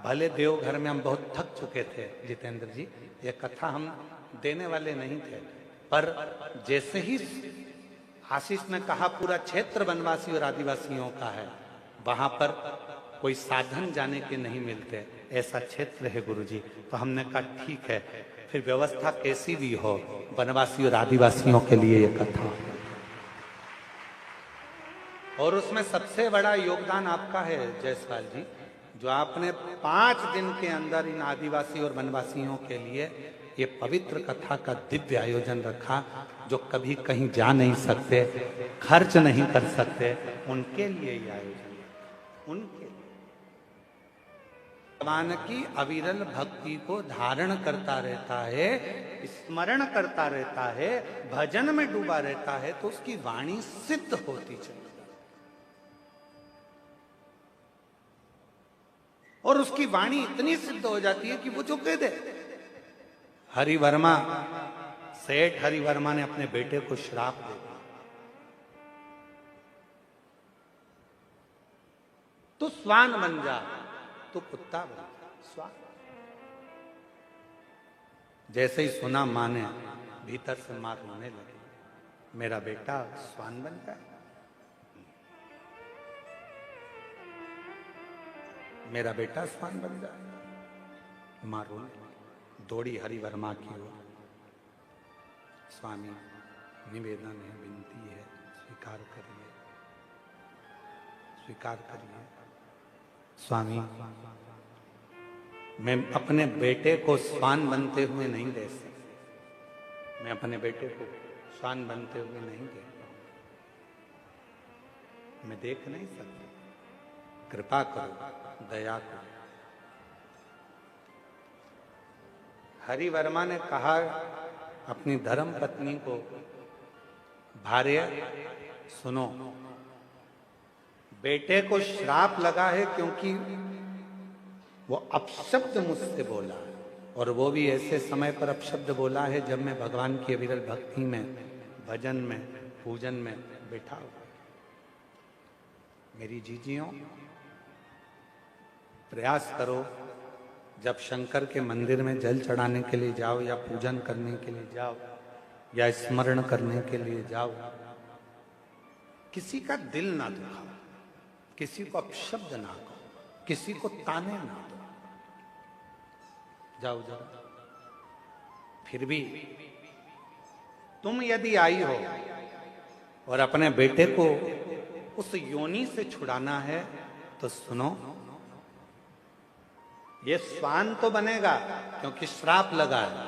भले देवघर में हम बहुत थक चुके थे जितेंद्र जी, ये कथा हम देने वाले नहीं थे, पर जैसे ही आशीष ने कहा पूरा क्षेत्र वनवासी और आदिवासियों का है, वहां पर कोई साधन जाने के नहीं मिलते, ऐसा क्षेत्र है गुरुजी। तो हमने कहा ठीक है, फिर व्यवस्था कैसी भी हो, वनवासी और आदिवासियों के लिए ये कथा। और उसमें सबसे बड़ा योगदान आपका है जायसवाल जी, जो आपने 5 दिन के अंदर इन आदिवासी और वनवासियों के लिए ये पवित्र कथा का दिव्य आयोजन रखा, जो कभी कहीं जा नहीं सकते, खर्च नहीं कर सकते, उनके लिए ये आयोजन, उनके लिए। भगवान की अविरल भक्ति को धारण करता रहता है, स्मरण करता रहता है, भजन में डूबा रहता है, तो उसकी वाणी सिद्ध होती चली, और उसकी वाणी इतनी सिद्ध हो जाती है कि वो जो कह दे। हरिवर्मा, सेठ हरिवर्मा ने अपने बेटे को श्राप दे दिया, तो स्वान बन जा, तो कुत्ता बन जा, स्वान। जैसे ही सुना मां ने, भीतर से मां रोने लगी, मेरा बेटा स्वान बन जाए, मेरा बेटा स्वान बन जाए। मां रोने दौड़ी हरिवर्मा की ओर, स्वामी निवेदन है, विनती है, स्वीकार करिए, स्वीकार करिए। स्वामी, मैं अपने बेटे को स्वान बनते हुए नहीं दे सकता, मैं अपने बेटे को स्वान बनते हुए नहीं दे, मैं देख नहीं सकता, कृपा करो, दया करो। हरिवर्मा ने कहा अपनी धर्म पत्नी को, भार्य सुनो, बेटे को श्राप लगा है क्योंकि वो अपशब्द मुझसे बोला है, और वो भी ऐसे समय पर अपशब्द बोला है जब मैं भगवान की अविरल भक्ति में, भजन में, पूजन में बैठा हुआ। मेरी जीजियों, प्रयास करो, जब शंकर के मंदिर में जल चढ़ाने के लिए जाओ, या पूजन करने के लिए जाओ, या स्मरण करने के लिए जाओ, किसी का दिल ना दुखाओ, किसी को अपशब्द ना कहो, किसी को ताने ना दो, जाओ जरा। फिर भी तुम यदि आई हो और अपने बेटे को उस योनि से छुड़ाना है, तो सुनो, ये स्वान तो बनेगा क्योंकि श्राप लगा है,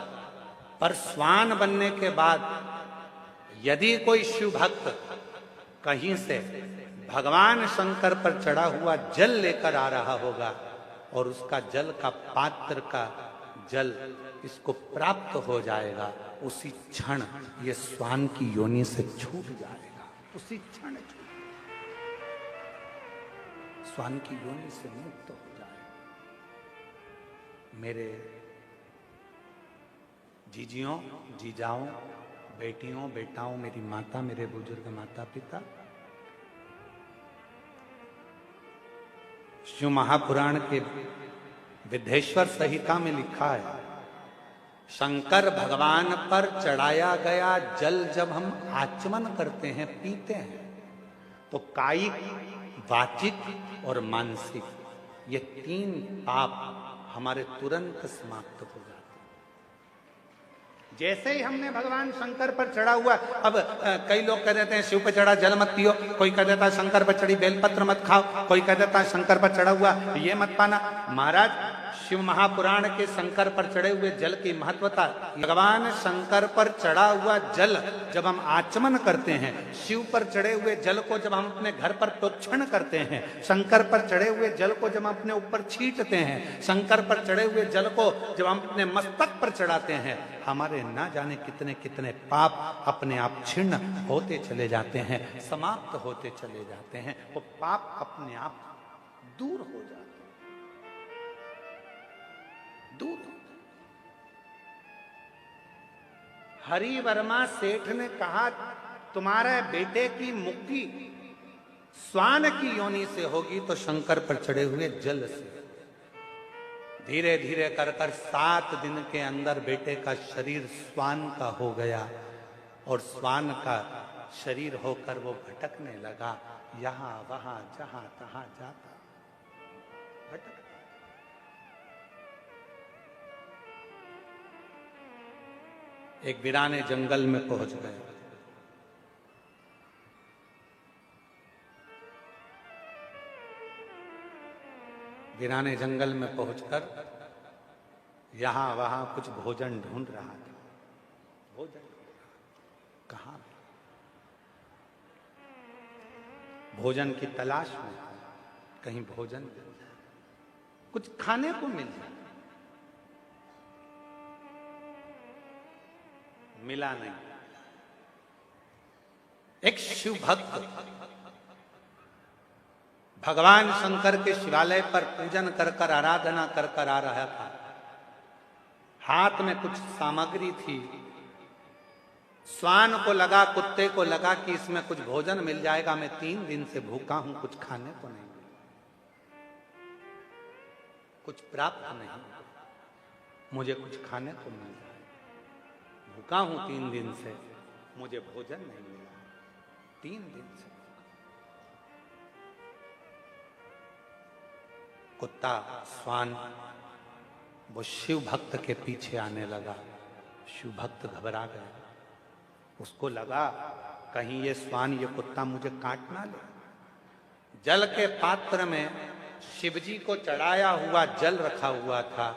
पर स्वान बनने के बाद यदि कोई शिव भक्त कहीं से भगवान शंकर पर चढ़ा हुआ जल लेकर आ रहा होगा, और उसका जल का पात्र का जल इसको प्राप्त हो जाएगा, उसी क्षण ये स्वान की योनि से छूट जाएगा, उसी क्षण स्वान की योनि से मुक्त हो जाएगा। मेरे जीजियों, जीजाओं, बेटियों, बेटाओं, मेरी माता, मेरे बुजुर्ग माता पिता, शिव महापुराण के विद्धेश्वर संहिता में लिखा है, शंकर भगवान पर चढ़ाया गया जल जब हम आचमन करते हैं, पीते हैं, तो कायिक, वाचिक और मानसिक, ये 3 पाप हमारे तुरंत समाप्त हो जाते हैं। जैसे ही हमने भगवान शंकर पर चढ़ा हुआ, अब कई लोग कह देते हैं शिव पर चढ़ा जल मत पियो, कोई कह देता है शंकर पर चढ़ी बेलपत्र मत खाओ, कोई कह देता है शंकर पर चढ़ा हुआ ये मत पाना। महाराज, शिव महापुराण के शंकर पर चढ़े हुए जल की महत्वता, भगवान शंकर पर चढ़ा हुआ जल जब हम आचमन करते हैं, शिव पर चढ़े हुए जल को जब हम अपने घर पर प्रोक्षण करते हैं, शंकर पर चढ़े हुए जल को जब हम अपने ऊपर छींटते हैं, शंकर पर चढ़े हुए जल को जब हम अपने मस्तक पर चढ़ाते हैं, हमारे ना जाने कितने कितने पाप अपने आप छिन्न होते चले जाते हैं, समाप्त होते चले जाते हैं, वो पाप अपने आप दूर हो जाते हैं, दूर। हरिवर्मा सेठ ने कहा, तुम्हारे बेटे की मुक्ति स्वान की योनि से होगी तो शंकर पर चढ़े हुए जल से। धीरे धीरे कर 7 दिन के अंदर बेटे का शरीर स्वान का हो गया, और स्वान का शरीर होकर वो भटकने लगा, यहां वहां जहां तहां जाता भटक। एक वीराने जंगल में पहुंच गए। वीराने जंगल में पहुंचकर यहां वहां कुछ भोजन ढूंढ रहा था। भोजन कहां? भोजन की तलाश में, कहीं भोजन कुछ खाने को मिल जाए। मिला नहीं। एक शिव भक्त भगवान शंकर के शिवालय पर पूजन कर कर, आराधना कर कर आ रहा था। हाथ में कुछ सामग्री थी। श्वान को लगा, कुत्ते को लगा कि इसमें कुछ भोजन मिल जाएगा। मैं 3 दिन से भूखा हूं, कुछ खाने को नहीं, कुछ प्राप्त नहीं, मुझे कुछ खाने को मिल जाए। भूखा हूं 3 दिन से, मुझे भोजन नहीं मिला 3 दिन से। कुत्ता, श्वान वो शिव भक्त के पीछे आने लगा। शिव भक्त घबरा गया। उसको लगा कहीं ये श्वान, ये कुत्ता मुझे काट ना ले। जल के पात्र में शिवजी को चढ़ाया हुआ जल रखा हुआ था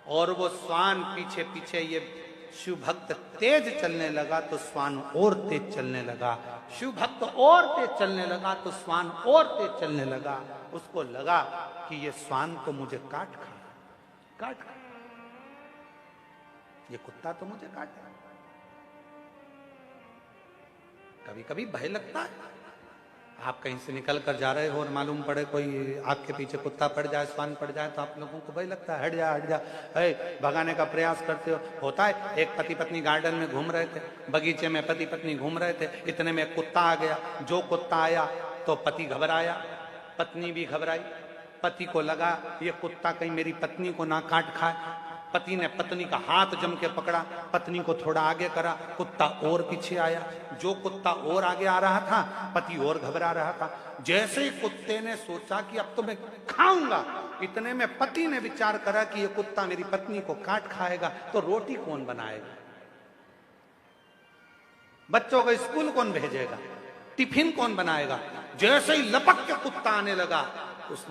और वो श्वान पीछे पीछे, ये शिव भक्त तेज चलने लगा तो श्वान और तेज चलने लगा। शिव भक्त और तेज चलने लगा तो श्वान और तेज चलने लगा। उसको लगा कि ये श्वान तो मुझे काट खा, ये कुत्ता तो मुझे काटे। कभी कभी भय लगता है। आप कहीं से निकल कर जा रहे हो और मालूम पड़े कोई आपके पीछे कुत्ता पड़ जाए, श्वान पड़ जाए, तो आप लोगों को भय लगता है। हट जा, हट जा, भगाने का प्रयास करते हो। होता है। एक पति पत्नी गार्डन में घूम रहे थे, बगीचे में पति पत्नी घूम रहे थे। इतने में कुत्ता आ गया। जो कुत्ता आया तो पति घबराया, पत्नी भी घबराई। पति को लगा ये कुत्ता कहीं मेरी पत्नी को ना काट खाए। पति ने पत्नी का हाथ जम के पकड़ा, पत्नी को थोड़ा आगे करा, कुत्ता और पीछे आया। जो कुत्ता और आगे आ रहा था, पति और घबरा रहा था। जैसे ही कुत्ते ने सोचा कि अब तो मैं खाऊंगा, इतने में पति ने विचार करा कि ये कुत्ता मेरी पत्नी को काट खाएगा तो रोटी कौन बनाएगा, बच्चों को स्कूल कौन भेजेगा, टिफिन कौन बनाएगा। जैसे ही लपक के कुत्ता आने लगा, उस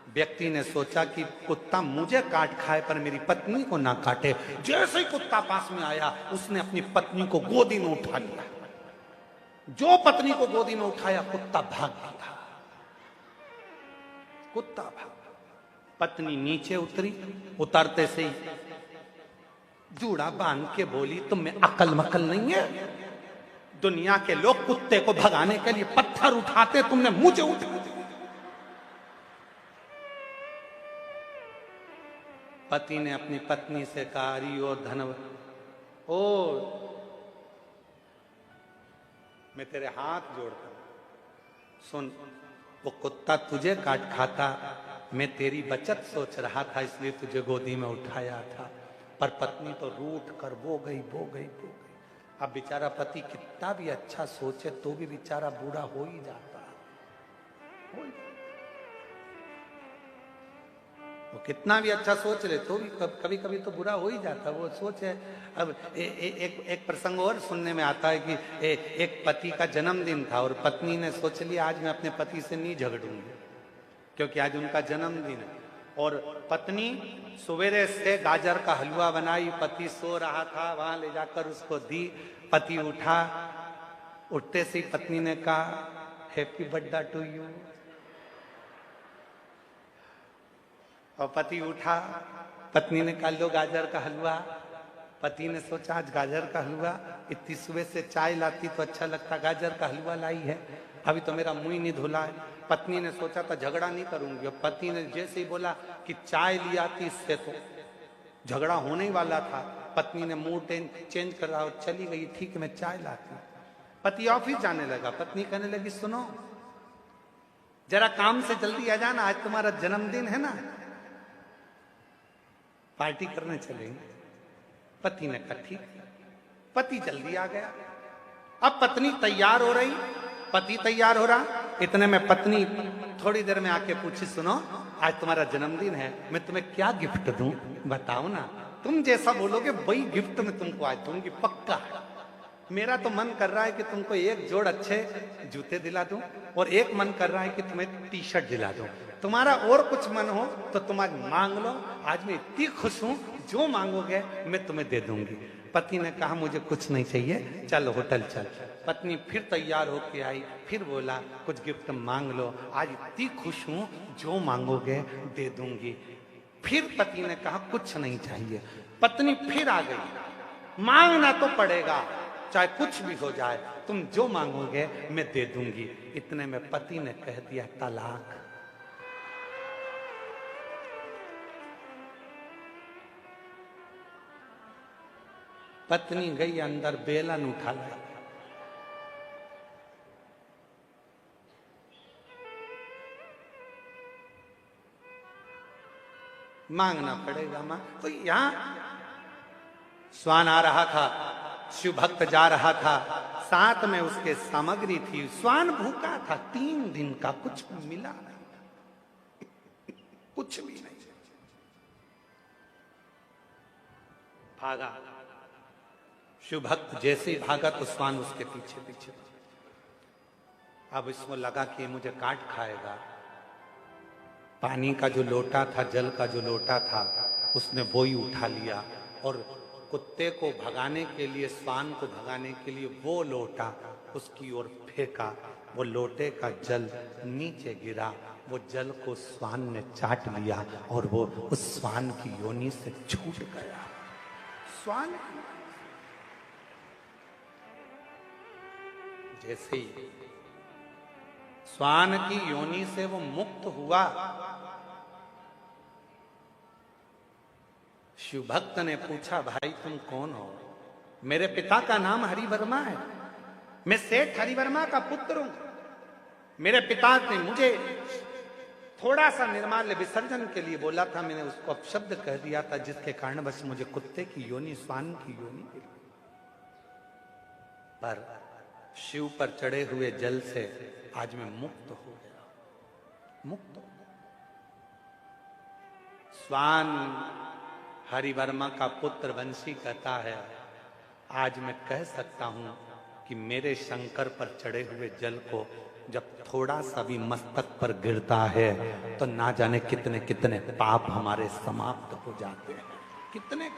व्यक्ति ने सोचा कि कुत्ता मुझे काट खाए पर मेरी पत्नी को ना काटे। जैसे ही कुत्ता पास में आया, उसने अपनी पत्नी को गोदी में उठा लिया। जो पत्नी को गोदी में उठाया, कुत्ता भाग गया। कुत्ता भाग। पत्नी नीचे उतरी। उतरते से ही जूड़ा बांध के बोली, तुम में अकल मकल नहीं है? दुनिया के लोग कुत्ते को भगाने के लिए पत्थर उठाते, तुमने मुझे उठा। पति ने अपनी पत्नी से कहा, अरे ओ धनव, ओ मैं तेरे हाथ जोड़ता हूं, सुन, वो कुत्ता तुझे काट खाता, मैं तेरी बचत सोच रहा था इसलिए तुझे गोदी में उठाया था। पर पत्नी तो रूठ कर वो गई। अब बेचारा पति कितना भी अच्छा सोचे तो भी बेचारा बूढ़ा हो ही जाता। वो कितना भी अच्छा सोच ले तो भी कभी कभी तो बुरा हो ही जाता। वो सोच है। अब एक प्रसंग और सुनने में आता है कि एक पति का जन्मदिन था और पत्नी ने सोच लिया आज मैं अपने पति से नहीं झगड़ूंगी क्योंकि आज उनका जन्मदिन है। और पत्नी सवेरे से गाजर का हलवा बनाई, पति सो रहा था, वहां ले जाकर उसको दी। पति उठा, उठते से पत्नी ने कहा हैप्पी बर्थडे टू यू। और पति उठा, पत्नी ने कहा लो गाजर का हलवा। पति ने सोचा आज गाजर का हलवा, इतनी सुबह से चाय लाती तो अच्छा लगता, गाजर का हलवा लाई है, अभी तो मेरा मुंह नहीं धुला है। पत्नी ने सोचा था झगड़ा नहीं करूंगी। और पति ने जैसे ही बोला कि चाय ली आती, इससे तो झगड़ा होने ही वाला था। पत्नी ने मुंह चेंज कर रहा और चली गई, ठीक है मैं चाय लाती। पति ऑफिस जाने लगा। पत्नी कहने लगी सुनो जरा काम से जल्दी आ जाना, आज तुम्हारा जन्मदिन है ना, पार्टी करने चलेंगे। पति ने कहा ठीक। पति जल्दी आ गया। अब पत्नी तैयार हो रही, पति तैयार हो रहा। इतने में पत्नी थोड़ी देर में आके पूछी सुनो आज तुम्हारा जन्मदिन है, मैं तुम्हें क्या गिफ्ट दूं बताओ ना। तुम जैसा बोलोगे वही गिफ्ट में तुमको आज दूंगी, पक्का। मेरा तो मन कर रहा है कि तुमको एक जोड़ अच्छे जूते दिला दूं, और एक मन कर रहा है कि तुम्हें टी शर्ट दिला दूं। तुम्हारा और कुछ मन हो तो तुम आज मांग लो। आज मैं इतनी खुश हूं, जो मांगोगे मैं तुम्हें दे दूंगी। पति ने कहा मुझे कुछ नहीं चाहिए, चल होटल चल। पत्नी फिर तैयार होके आई, फिर बोला कुछ गिफ्ट मांग लो, आज इतनी खुश हूं, जो मांगोगे दे दूंगी। फिर पति ने कहा कुछ नहीं चाहिए। पत्नी फिर आ गई, मांगना तो पड़ेगा, चाहे कुछ भी हो जाए, तुम जो मांगोगे मैं दे दूंगी। इतने में पति ने कह दिया तलाक। पत्नी गई अंदर, बेलन उठा लाई, मांगना पड़ेगा मां। तो यहां स्वान आ रहा था, शिव भक्त जा रहा था, साथ में उसके सामग्री थी। स्वान भूखा था 3 दिन का, कुछ मिला नहीं, कुछ भी नहीं। भागा, शिव भक्त जैसे ही भागा तो स्वान उसके पीछे पीछे। अब इसको लगा कि मुझे काट खाएगा। पानी का जो लोटा था, जल का जो लोटा था, उसने वो ही उठा लिया और कुत्ते को भगाने के लिए, स्वान को भगाने के लिए वो लोटा उसकी ओर फेंका। वो लोटे का जल नीचे गिरा, वो जल को स्वान ने चाट लिया और वो उस स्वान की योनि से छूट गया। स्वान जैसे ही स्वान की योनि से वो मुक्त हुआ, शिव भक्त ने पूछा भाई तुम कौन हो? मेरे पिता का नाम हरिवर्मा है, मैं सेठ हरिवर्मा का पुत्र हूं। मेरे पिता ने मुझे थोड़ा सा निर्माल्य विसर्जन के लिए बोला था, मैंने उसको अपशब्द कह दिया था, जिसके कारण बस मुझे कुत्ते की योनि, स्वान की योनि मिली। पर शिव पर चढ़े हुए जल से आज मैं मुक्त हो गया, मुक्त हो गया। स्वान हरिवर्मा का पुत्र वंशी कहता है, आज मैं कह सकता हूं कि मेरे शंकर पर चढ़े हुए जल को जब थोड़ा सा भी मस्तक पर गिरता है तो ना जाने कितने कितने पाप हमारे समाप्त हो जाते हैं, कितने